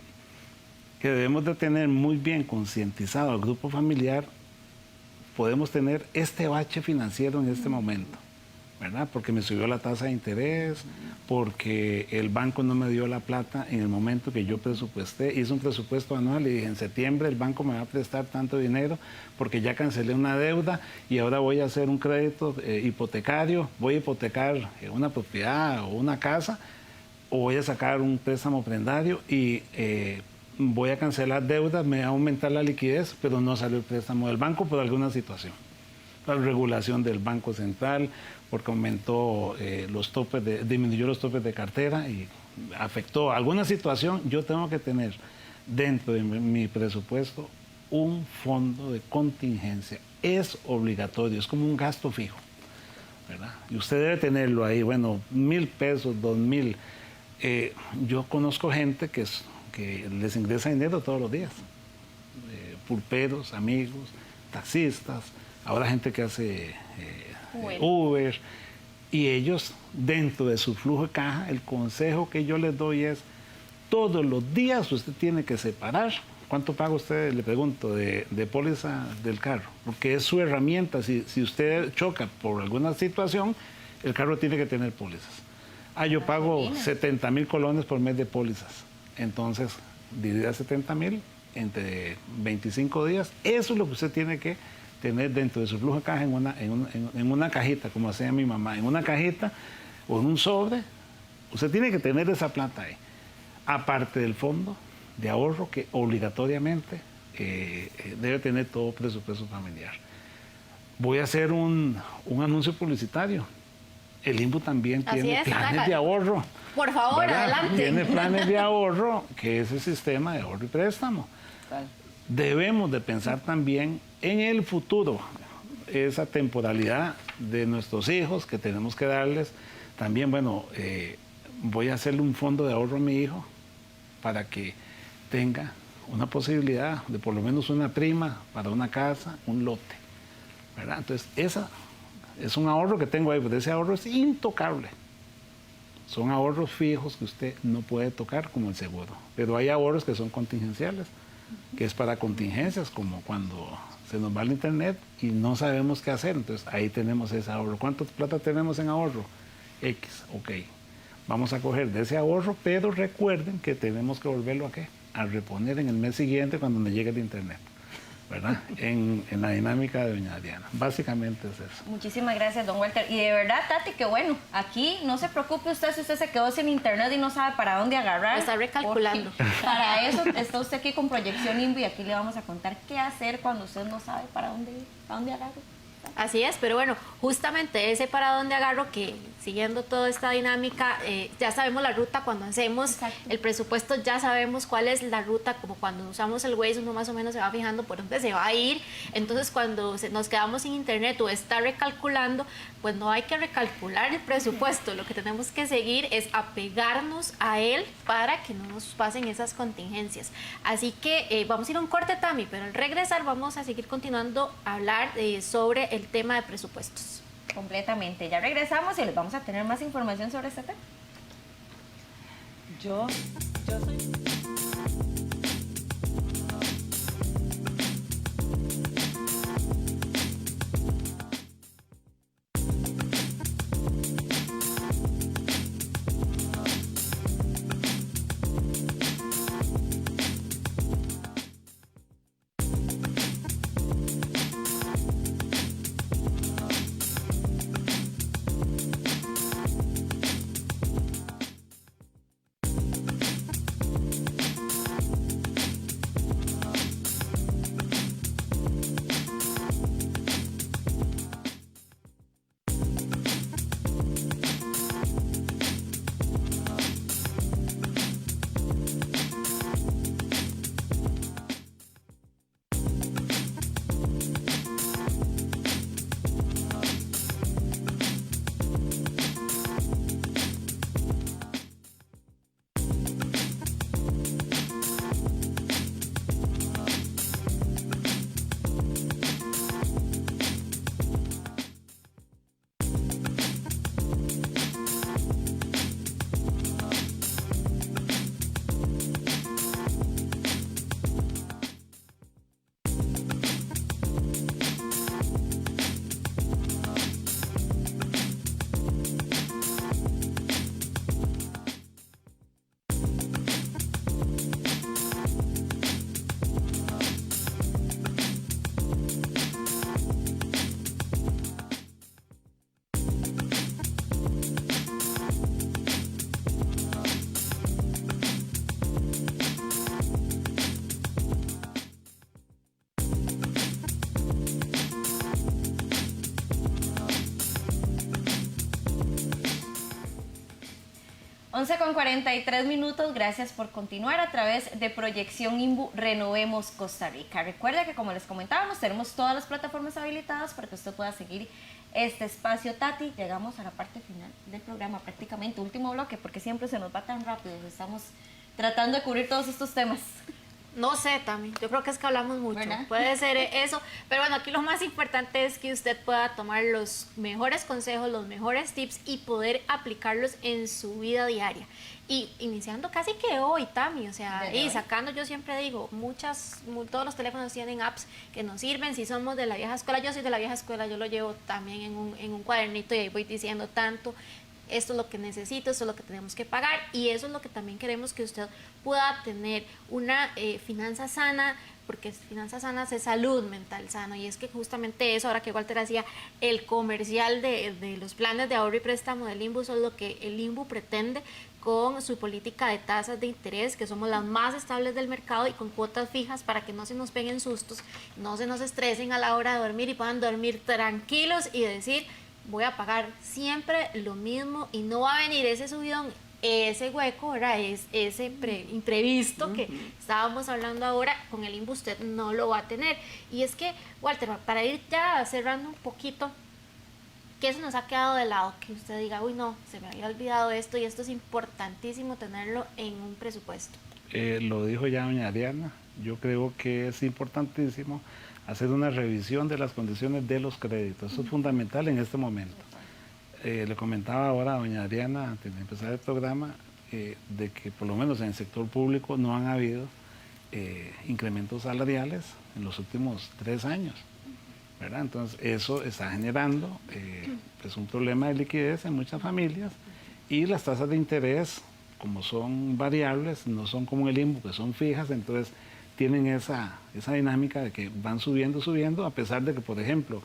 debemos de tener muy bien concientizado al grupo familiar. Podemos tener este bache financiero en este momento, ¿verdad? Porque me subió la tasa de interés, porque el banco no me dio la plata en el momento que yo presupuesté. Hice un presupuesto anual y dije, en septiembre el banco me va a prestar tanto dinero porque ya cancelé una deuda y ahora voy a hacer un crédito hipotecario, voy a hipotecar una propiedad o una casa, o voy a sacar un préstamo prendario y voy a cancelar deudas, me va a aumentar la liquidez, pero no salió el préstamo del banco por alguna situación. La regulación del Banco Central, porque aumentó disminuyó los topes de cartera y afectó alguna situación. Yo tengo que tener dentro de mi presupuesto un fondo de contingencia. Es obligatorio, es como un gasto fijo, ¿verdad? Y usted debe tenerlo ahí, bueno, 1,000 pesos, 2,000. Yo conozco gente que les ingresa dinero todos los días, pulperos, amigos, taxistas, ahora gente que hace Uber, y ellos dentro de su flujo de caja, el consejo que yo les doy es, todos los días usted tiene que separar, ¿cuánto paga usted, le pregunto, de póliza del carro? Porque es su herramienta, si usted choca por alguna situación, el carro tiene que tener pólizas. Yo pago 70,000 colones por mes de pólizas. Entonces, divida 70,000 entre 25 días. Eso es lo que usted tiene que tener dentro de su flujo de caja en una cajita, como hacía mi mamá, en una cajita o en un sobre. Usted tiene que tener esa plata ahí. Aparte del fondo de ahorro que obligatoriamente debe tener todo presupuesto familiar. Voy a hacer un anuncio publicitario. El INBU también tiene planes de ahorro. Por favor, ¿verdad? Adelante. Tiene planes de ahorro, que es el sistema de ahorro y préstamo. Debemos de pensar también en el futuro, esa temporalidad de nuestros hijos que tenemos que darles. También, bueno, voy a hacerle un fondo de ahorro a mi hijo para que tenga una posibilidad de por lo menos una prima para una casa, un lote, ¿verdad? Entonces, esa es un ahorro que tengo ahí, pero ese ahorro es intocable. Son ahorros fijos que usted no puede tocar, como el seguro. Pero hay ahorros que son contingenciales, que es para contingencias, como cuando se nos va el internet y no sabemos qué hacer. Entonces, ahí tenemos ese ahorro. ¿Cuánta plata tenemos en ahorro? X, ok. Vamos a coger de ese ahorro, pero recuerden que tenemos que volverlo a reponer en el mes siguiente cuando me llegue el internet. ¿verdad? En la dinámica de doña Adriana. Básicamente es eso. Muchísimas gracias, don Walter. Y de verdad, Tati, que bueno, aquí no se preocupe usted si usted se quedó sin internet y no sabe para dónde agarrar. Lo está recalculando. Para eso está usted aquí con Proyección INVU y aquí le vamos a contar qué hacer cuando usted no sabe para dónde ir, para dónde agarrar. Así es, pero bueno, justamente ese para dónde agarro, que siguiendo toda esta dinámica, ya sabemos la ruta cuando hacemos el presupuesto, ya sabemos cuál es la ruta, como cuando usamos el Waze, uno más o menos se va fijando por dónde se va a ir. Entonces, cuando nos quedamos sin internet o está recalculando, pues no hay que recalcular el presupuesto, lo que tenemos que seguir es apegarnos a él para que no nos pasen esas contingencias. Así que vamos a ir a un corte, Tami, pero al regresar vamos a seguir continuando a hablar sobre el tema de presupuestos. Completamente. Ya regresamos y les vamos a tener más información sobre este tema. Yo soy... Con 43 minutos, gracias por continuar a través de Proyección INVU Renovemos Costa Rica. Recuerda que, como les comentábamos, tenemos todas las plataformas habilitadas para que usted pueda seguir este espacio. Tati, llegamos a la parte final del programa, prácticamente último bloque, porque siempre se nos va tan rápido. Estamos tratando de cubrir todos estos temas. No sé, Tami, yo creo que es que hablamos mucho, ¿verdad? Puede ser eso, pero bueno, aquí lo más importante es que usted pueda tomar los mejores consejos, los mejores tips y poder aplicarlos en su vida diaria. Y iniciando casi que hoy, Tami, o sea, y sacando, yo siempre digo, todos los teléfonos tienen apps que nos sirven. Si somos de la vieja escuela, yo soy de la vieja escuela, yo lo llevo también en un cuadernito y ahí voy diciendo tanto. Esto es lo que necesito, esto es lo que tenemos que pagar y eso es lo que también queremos que usted pueda tener una finanza sana, porque finanzas sanas es salud mental sano y es que justamente eso, ahora que Walter hacía el comercial de los planes de ahorro y préstamo del INVU, eso es lo que el INVU pretende con su política de tasas de interés, que somos las más estables del mercado y con cuotas fijas para que no se nos peguen sustos, no se nos estresen a la hora de dormir y puedan dormir tranquilos y decir, voy a pagar siempre lo mismo y no va a venir ese subidón, ese hueco, ¿verdad? Es ese imprevisto que estábamos hablando ahora, con el INVU usted no lo va a tener. Y es que, Walter, para ir ya cerrando un poquito, ¿qué se nos ha quedado de lado? Que usted diga, uy, no, se me había olvidado esto y esto es importantísimo tenerlo en un presupuesto. Lo dijo ya doña Adriana, yo creo que es importantísimo hacer una revisión de las condiciones de los créditos. Eso es fundamental en este momento. Le comentaba ahora a doña Adriana, antes de empezar el programa, de que por lo menos en el sector público no han habido incrementos salariales en los últimos 3 años, ¿verdad? Entonces eso está generando pues un problema de liquidez en muchas familias y las tasas de interés, como son variables, no son como el INVU, que son fijas, entonces tienen esa dinámica de que van subiendo, a pesar de que, por ejemplo,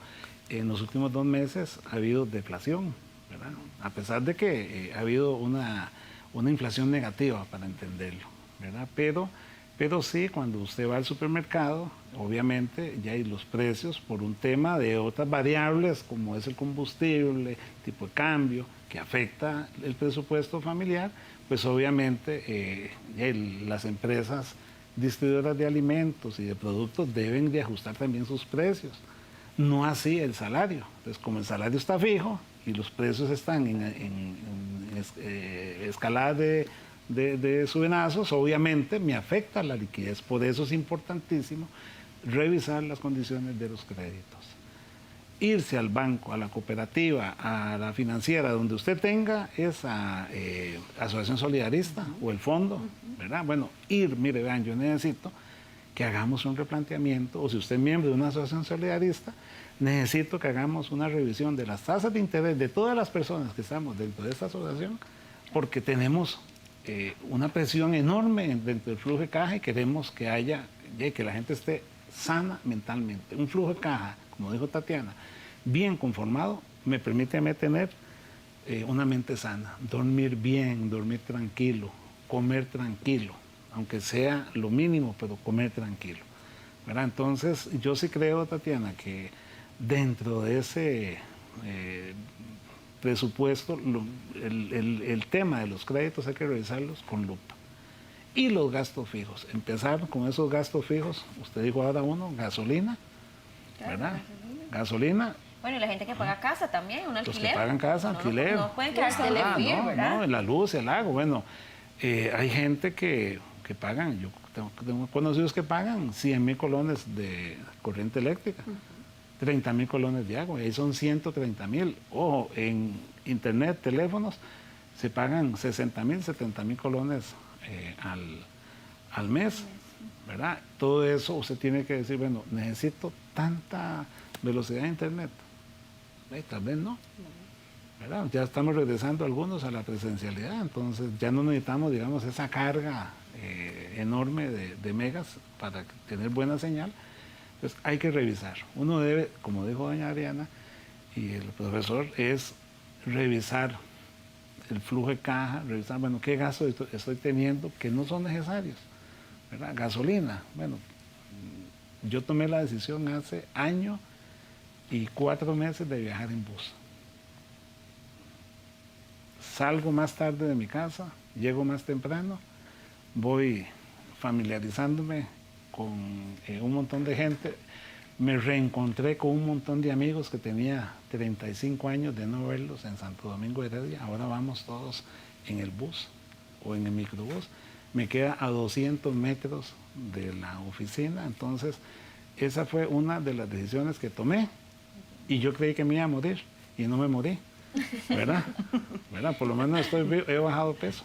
en los últimos 2 meses ha habido deflación, ¿verdad? A pesar de que ha habido una inflación negativa, para entenderlo, ¿verdad? Pero sí, cuando usted va al supermercado, obviamente ya hay los precios por un tema de otras variables, como es el combustible, tipo de cambio, que afecta el presupuesto familiar, pues obviamente las empresas distribuidoras de alimentos y de productos deben de ajustar también sus precios. No así el salario. Entonces, como el salario está fijo y los precios están en escalada de subenazos, obviamente me afecta la liquidez. Por eso es importantísimo revisar las condiciones de los créditos. Irse al banco, a la cooperativa, a la financiera, donde usted tenga esa asociación solidarista o el fondo, ¿verdad? Bueno, mire, vean, yo necesito que hagamos un replanteamiento, o si usted es miembro de una asociación solidarista, necesito que hagamos una revisión de las tasas de interés de todas las personas que estamos dentro de esta asociación, porque tenemos una presión enorme dentro del flujo de caja y queremos que que la gente esté sana mentalmente. Un flujo de caja, como dijo Tatiana, bien conformado, me permite a mí tener una mente sana, dormir bien, dormir tranquilo, comer tranquilo, aunque sea lo mínimo, pero comer tranquilo, ¿verdad? Entonces, yo sí creo, Tatiana, que dentro de ese presupuesto, el tema de los créditos hay que revisarlos con lupa. Y los gastos fijos, empezar con esos gastos fijos, usted dijo ahora uno, gasolina, ¿verdad? Gasolina. Bueno, y la gente que paga casa también, un alquiler. Los que pagan casa, alquiler. No pueden quedarse de vivir, ¿verdad? No, la luz, el agua, bueno, hay gente que pagan, yo tengo conocidos que pagan 100,000 colones de corriente eléctrica, 30,000 colones de agua, ahí son 130,000. Ojo, en internet, teléfonos, se pagan 60,000, 70,000 colones al mes, ¿verdad? Todo eso usted tiene que decir, bueno, necesito tanta velocidad de internet. Tal vez no, ¿verdad? Ya estamos regresando algunos a la presencialidad, entonces ya no necesitamos, digamos, esa carga enorme de megas para tener buena señal. Entonces hay que revisar. Uno debe, como dijo doña Adriana y el profesor, es revisar el flujo de caja, revisar, bueno, qué gastos estoy teniendo que no son necesarios, ¿verdad? Gasolina, bueno, yo tomé la decisión hace año y 4 meses de viajar en bus. Salgo más tarde de mi casa, llego más temprano, voy familiarizándome con un montón de gente. Me reencontré con un montón de amigos que tenía 35 años de no verlos en Santo Domingo de Heredia. Ahora vamos todos en el bus o en el microbús. Me queda a 200 metros de la oficina. Entonces, esa fue una de las decisiones que tomé. Y yo creí que me iba a morir y no me morí, ¿verdad? ¿Verdad? Por lo menos he bajado peso.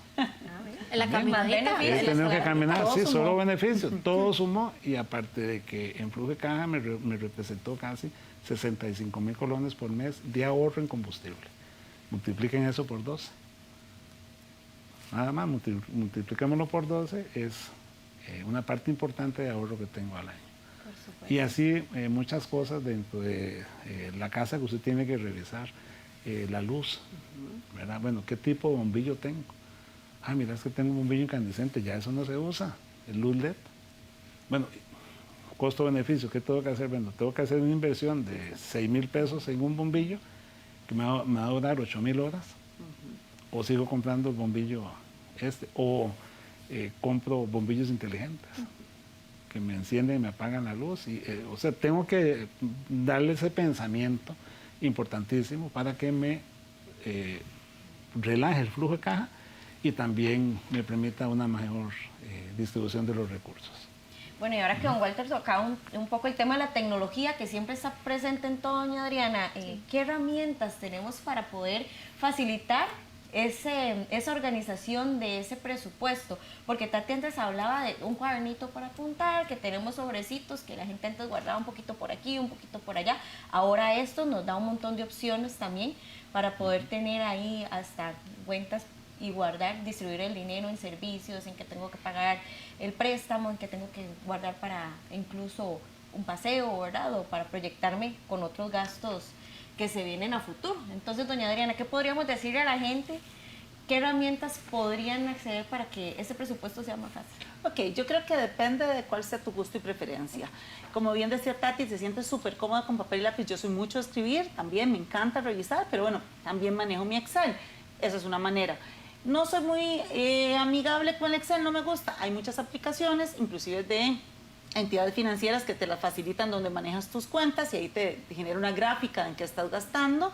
En la caminadita. He tenido que caminar, sí, sumó. solo beneficios, todo sumó, y aparte de que en flujo de caja me representó casi 65,000 colones por mes de ahorro en combustible. Multipliquen eso por 12. Nada más, multipliquémoslo por 12, es una parte importante de ahorro que tengo al año. Y así muchas cosas dentro de la casa que usted tiene que revisar. La luz, ¿verdad? Bueno, ¿qué tipo de bombillo tengo? Ah, mira, es que tengo un bombillo incandescente, ya eso no se usa, el luz LED. Bueno, costo-beneficio, ¿qué tengo que hacer? Bueno, tengo que hacer una inversión de 6,000 pesos en un bombillo que me va a durar 8,000 horas, o sigo comprando el bombillo o compro bombillos inteligentes que me encienden y me apagan la luz. O sea, tengo que darle ese pensamiento importantísimo para que me relaje el flujo de caja y también me permita una mejor distribución de los recursos. Bueno, y ahora que don Walter tocaba un poco el tema de la tecnología, que siempre está presente en todo, doña Adriana, ¿qué herramientas tenemos para poder facilitar esa organización de ese presupuesto? Porque Tati antes hablaba de un cuadernito para apuntar, que tenemos sobrecitos, que la gente antes guardaba un poquito por aquí, un poquito por allá. Ahora esto nos da un montón de opciones también para poder tener ahí hasta cuentas y guardar, distribuir el dinero en servicios, en que tengo que pagar el préstamo, en que tengo que guardar para incluso un paseo, ¿verdad? O para proyectarme con otros gastos que se vienen a futuro. Entonces, doña Adriana, ¿qué podríamos decirle a la gente? ¿Qué herramientas podrían acceder para que ese presupuesto sea más fácil? Ok, yo creo que depende de cuál sea tu gusto y preferencia. Como bien decía Tati, se siente súper cómoda con papel y lápiz. Yo soy mucho de escribir, también me encanta revisar, pero bueno, también manejo mi Excel. Esa es una manera. No soy muy amigable con el Excel, no me gusta. Hay muchas aplicaciones, inclusive de entidades financieras que te las facilitan donde manejas tus cuentas y ahí te genera una gráfica en qué estás gastando.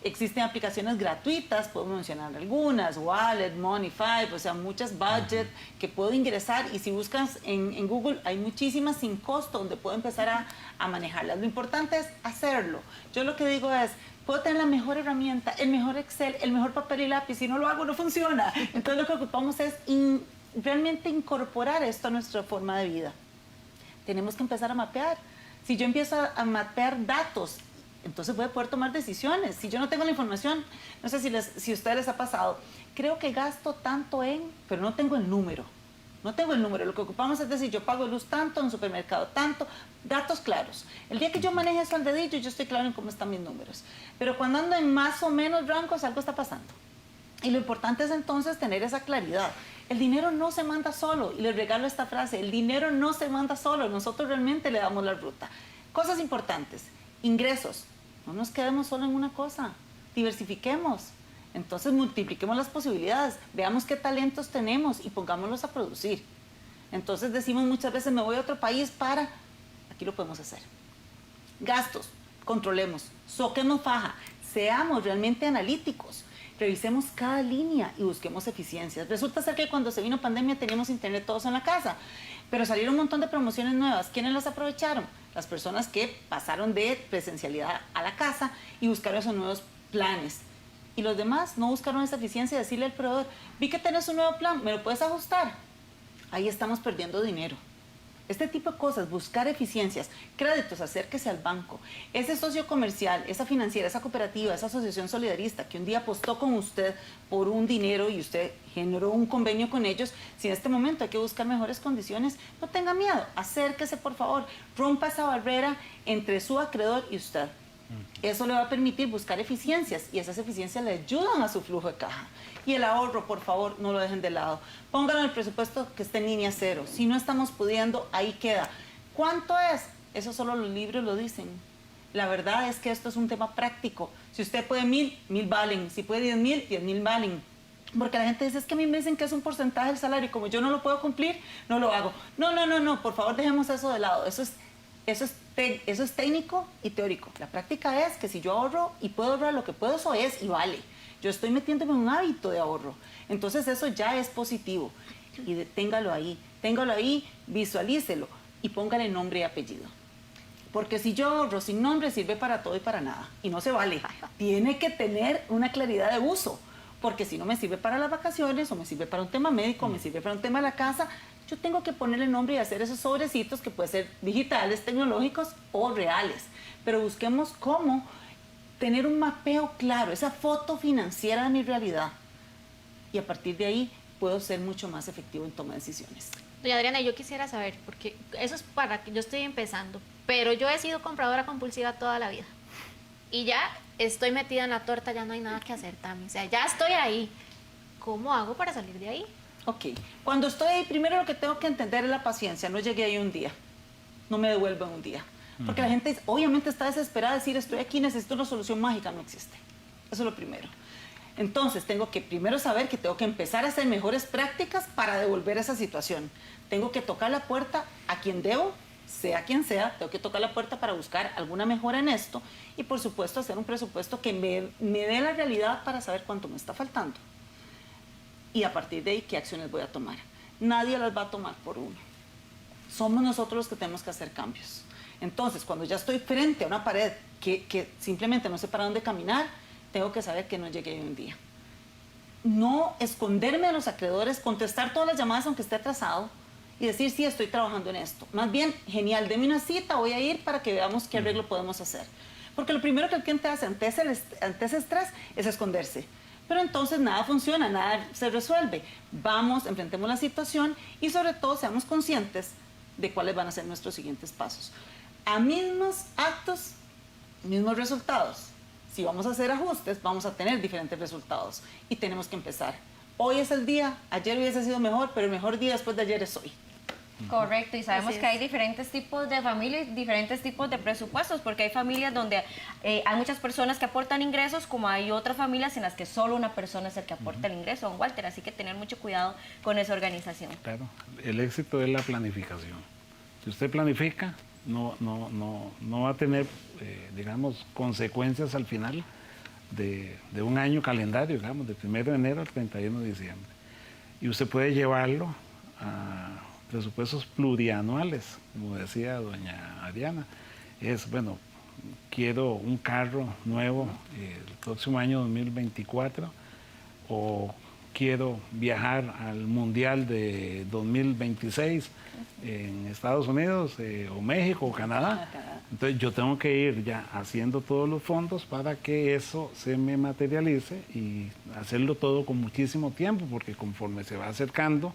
Existen aplicaciones gratuitas, puedo mencionar algunas, Wallet, Money5, o sea, muchas budget que puedo ingresar y si buscas en Google hay muchísimas sin costo donde puedo empezar a manejarlas. Lo importante es hacerlo. Yo lo que digo es, puedo tener la mejor herramienta, el mejor Excel, el mejor papel y lápiz, si no lo hago no funciona. Entonces lo que ocupamos es realmente incorporar esto a nuestra forma de vida. Tenemos que empezar a mapear. Si yo empiezo a mapear datos, entonces voy a poder tomar decisiones. Si yo no tengo la información, no sé si a ustedes les ha pasado, creo que gasto tanto pero no tengo el número. No tengo el número. Lo que ocupamos es decir, yo pago luz tanto, en supermercado tanto, datos claros. El día que yo maneje eso al dedillo, yo estoy claro en cómo están mis números. Pero cuando ando en más o menos rangos, algo está pasando. Y lo importante es entonces tener esa claridad. El dinero no se manda solo. Y les regalo esta frase, el dinero no se manda solo. Nosotros realmente le damos la ruta. Cosas importantes. Ingresos. No nos quedemos solo en una cosa. Diversifiquemos. Entonces multipliquemos las posibilidades. Veamos qué talentos tenemos y pongámoslos a producir. Entonces decimos muchas veces, me voy a otro país para... Aquí lo podemos hacer. Gastos. Controlemos. Soquemos faja. Seamos realmente analíticos. Revisemos cada línea y busquemos eficiencias. Resulta ser que cuando se vino pandemia teníamos internet todos en la casa, pero salieron un montón de promociones nuevas. ¿Quiénes las aprovecharon? Las personas que pasaron de presencialidad a la casa y buscaron esos nuevos planes. Y los demás no buscaron esa eficiencia de decirle al proveedor, vi que tenés un nuevo plan, ¿me lo puedes ajustar? Ahí estamos perdiendo dinero. Este tipo de cosas, buscar eficiencias, créditos, acérquese al banco. Ese socio comercial, esa financiera, esa cooperativa, esa asociación solidarista que un día apostó con usted por un dinero y usted generó un convenio con ellos, si en este momento hay que buscar mejores condiciones, no tenga miedo, acérquese por favor, rompa esa barrera entre su acreedor y usted. Eso le va a permitir buscar eficiencias y esas eficiencias le ayudan a su flujo de caja. Y el ahorro, por favor, no lo dejen de lado. Pónganlo en el presupuesto que esté en línea cero. Si no estamos pudiendo, ahí queda. ¿Cuánto es? Eso solo los libros lo dicen. La verdad es que esto es un tema práctico. Si usted puede 1,000, 1,000 valen. Si puede 10,000, 10,000 valen. Porque la gente dice, es que a mí me dicen que es un porcentaje del salario y como yo no lo puedo cumplir, no lo hago. No, por favor dejemos eso de lado. Eso es técnico y teórico. La práctica es que si yo ahorro y puedo ahorrar lo que puedo, eso es y vale. Yo estoy metiéndome en un hábito de ahorro. Entonces eso ya es positivo. Y téngalo ahí, visualícelo y póngale nombre y apellido. Porque si yo ahorro sin nombre, sirve para todo y para nada. Y no se vale. Tiene que tener una claridad de uso. Porque si no me sirve para las vacaciones, o me sirve para un tema médico, o me sirve para un tema de la casa, yo tengo que ponerle nombre y hacer esos sobrecitos que pueden ser digitales, tecnológicos o reales. Pero busquemos cómo tener un mapeo claro, esa foto financiera de mi realidad. Y a partir de ahí puedo ser mucho más efectivo en toma de decisiones. Doña Adriana, yo quisiera saber, porque eso es para que yo estoy empezando, pero yo he sido compradora compulsiva toda la vida. Y ya estoy metida en la torta, ya no hay nada que hacer, Tami. O sea, ya estoy ahí. ¿Cómo hago para salir de ahí? Ok, cuando estoy ahí, primero lo que tengo que entender es la paciencia. No llegué ahí un día, no me devuelvo en un día. Porque la gente obviamente está desesperada de decir, estoy aquí, necesito una solución mágica. No existe. Eso es lo primero. Entonces, tengo que primero saber que tengo que empezar a hacer mejores prácticas para devolver esa situación. Tengo que tocar la puerta a quien debo, sea quien sea, tengo que tocar la puerta para buscar alguna mejora en esto y, por supuesto, hacer un presupuesto que me dé la realidad para saber cuánto me está faltando. Y a partir de ahí, ¿qué acciones voy a tomar? Nadie las va a tomar por uno. Somos nosotros los que tenemos que hacer cambios. Entonces, cuando ya estoy frente a una pared que simplemente no sé para dónde caminar, tengo que saber que no llegué un día. No esconderme de los acreedores, contestar todas las llamadas aunque esté atrasado y decir, sí, estoy trabajando en esto. Más bien, genial, deme una cita, voy a ir para que veamos qué arreglo podemos hacer. Porque lo primero que el cliente hace ante ese estrés es esconderse. Pero entonces nada funciona, nada se resuelve. Vamos, enfrentemos la situación y sobre todo seamos conscientes de cuáles van a ser nuestros siguientes pasos. A mismos actos, mismos resultados. Si vamos a hacer ajustes, vamos a tener diferentes resultados y tenemos que empezar. Hoy es el día, ayer hubiese sido mejor, pero el mejor día después de ayer es hoy. Correcto, y sabemos Así que es. hay diferentes tipos de familias, diferentes tipos de presupuestos, porque hay familias donde hay muchas personas que aportan ingresos, como hay otras familias en las que solo una persona es el que aporta el ingreso, don Walter, así que tener mucho cuidado con esa organización. Claro, el éxito es la planificación. Si usted planifica, no va a tener, digamos, consecuencias al final de un año calendario, digamos, de 1 de enero al 31 de diciembre. Y usted puede llevarlo a presupuestos plurianuales, como decía doña Adriana. Es, bueno, quiero un carro nuevo el próximo año 2024, o quiero viajar al Mundial de 2026 en Estados Unidos, o México, o Canadá. Entonces yo tengo que ir ya haciendo todos los fondos para que eso se me materialice y hacerlo todo con muchísimo tiempo, porque conforme se va acercando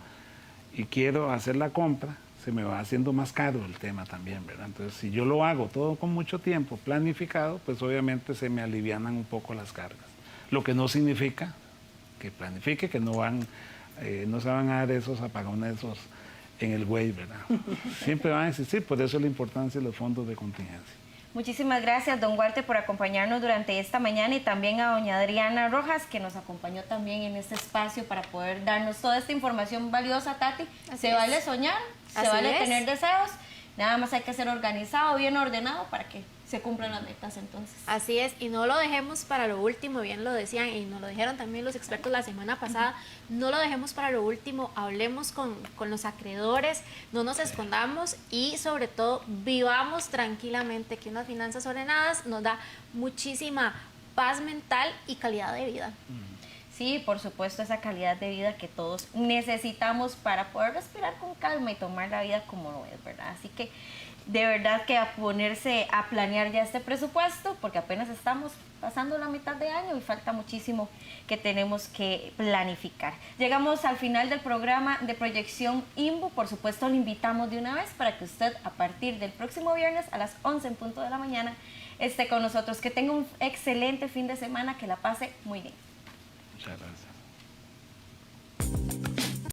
y quiero hacer la compra, se me va haciendo más caro el tema también, ¿verdad? Entonces, si yo lo hago todo con mucho tiempo planificado, pues obviamente se me alivianan un poco las cargas. Lo que no significa que planifique, que no se van a dar esos apagones en el güey, ¿verdad? Siempre van a existir, por eso la importancia de los fondos de contingencia. Muchísimas gracias, don Walter, por acompañarnos durante esta mañana, y también a doña Adriana Rojas, que nos acompañó también en este espacio para poder darnos toda esta información valiosa. Tati, Así se es. vale soñar, se Así vale es. tener deseos, nada más hay que ser organizado, bien ordenado para que se cumplan las metas entonces. Así es, y no lo dejemos para lo último, bien lo decían y nos lo dijeron también los expertos la semana pasada, no lo dejemos para lo último, hablemos con los acreedores, no nos escondamos y sobre todo vivamos tranquilamente, que unas finanzas ordenadas nos da muchísima paz mental y calidad de vida. Sí, por supuesto, esa calidad de vida que todos necesitamos para poder respirar con calma y tomar la vida como lo es, ¿verdad? Así que de verdad que a ponerse a planear ya este presupuesto, porque apenas estamos pasando la mitad de año y falta muchísimo que tenemos que planificar. Llegamos al final del programa de Proyección INVU. Por supuesto, le invitamos de una vez para que usted a partir del próximo viernes a las 11 en punto de la mañana esté con nosotros. Que tenga un excelente fin de semana, que la pase muy bien. Muchas gracias.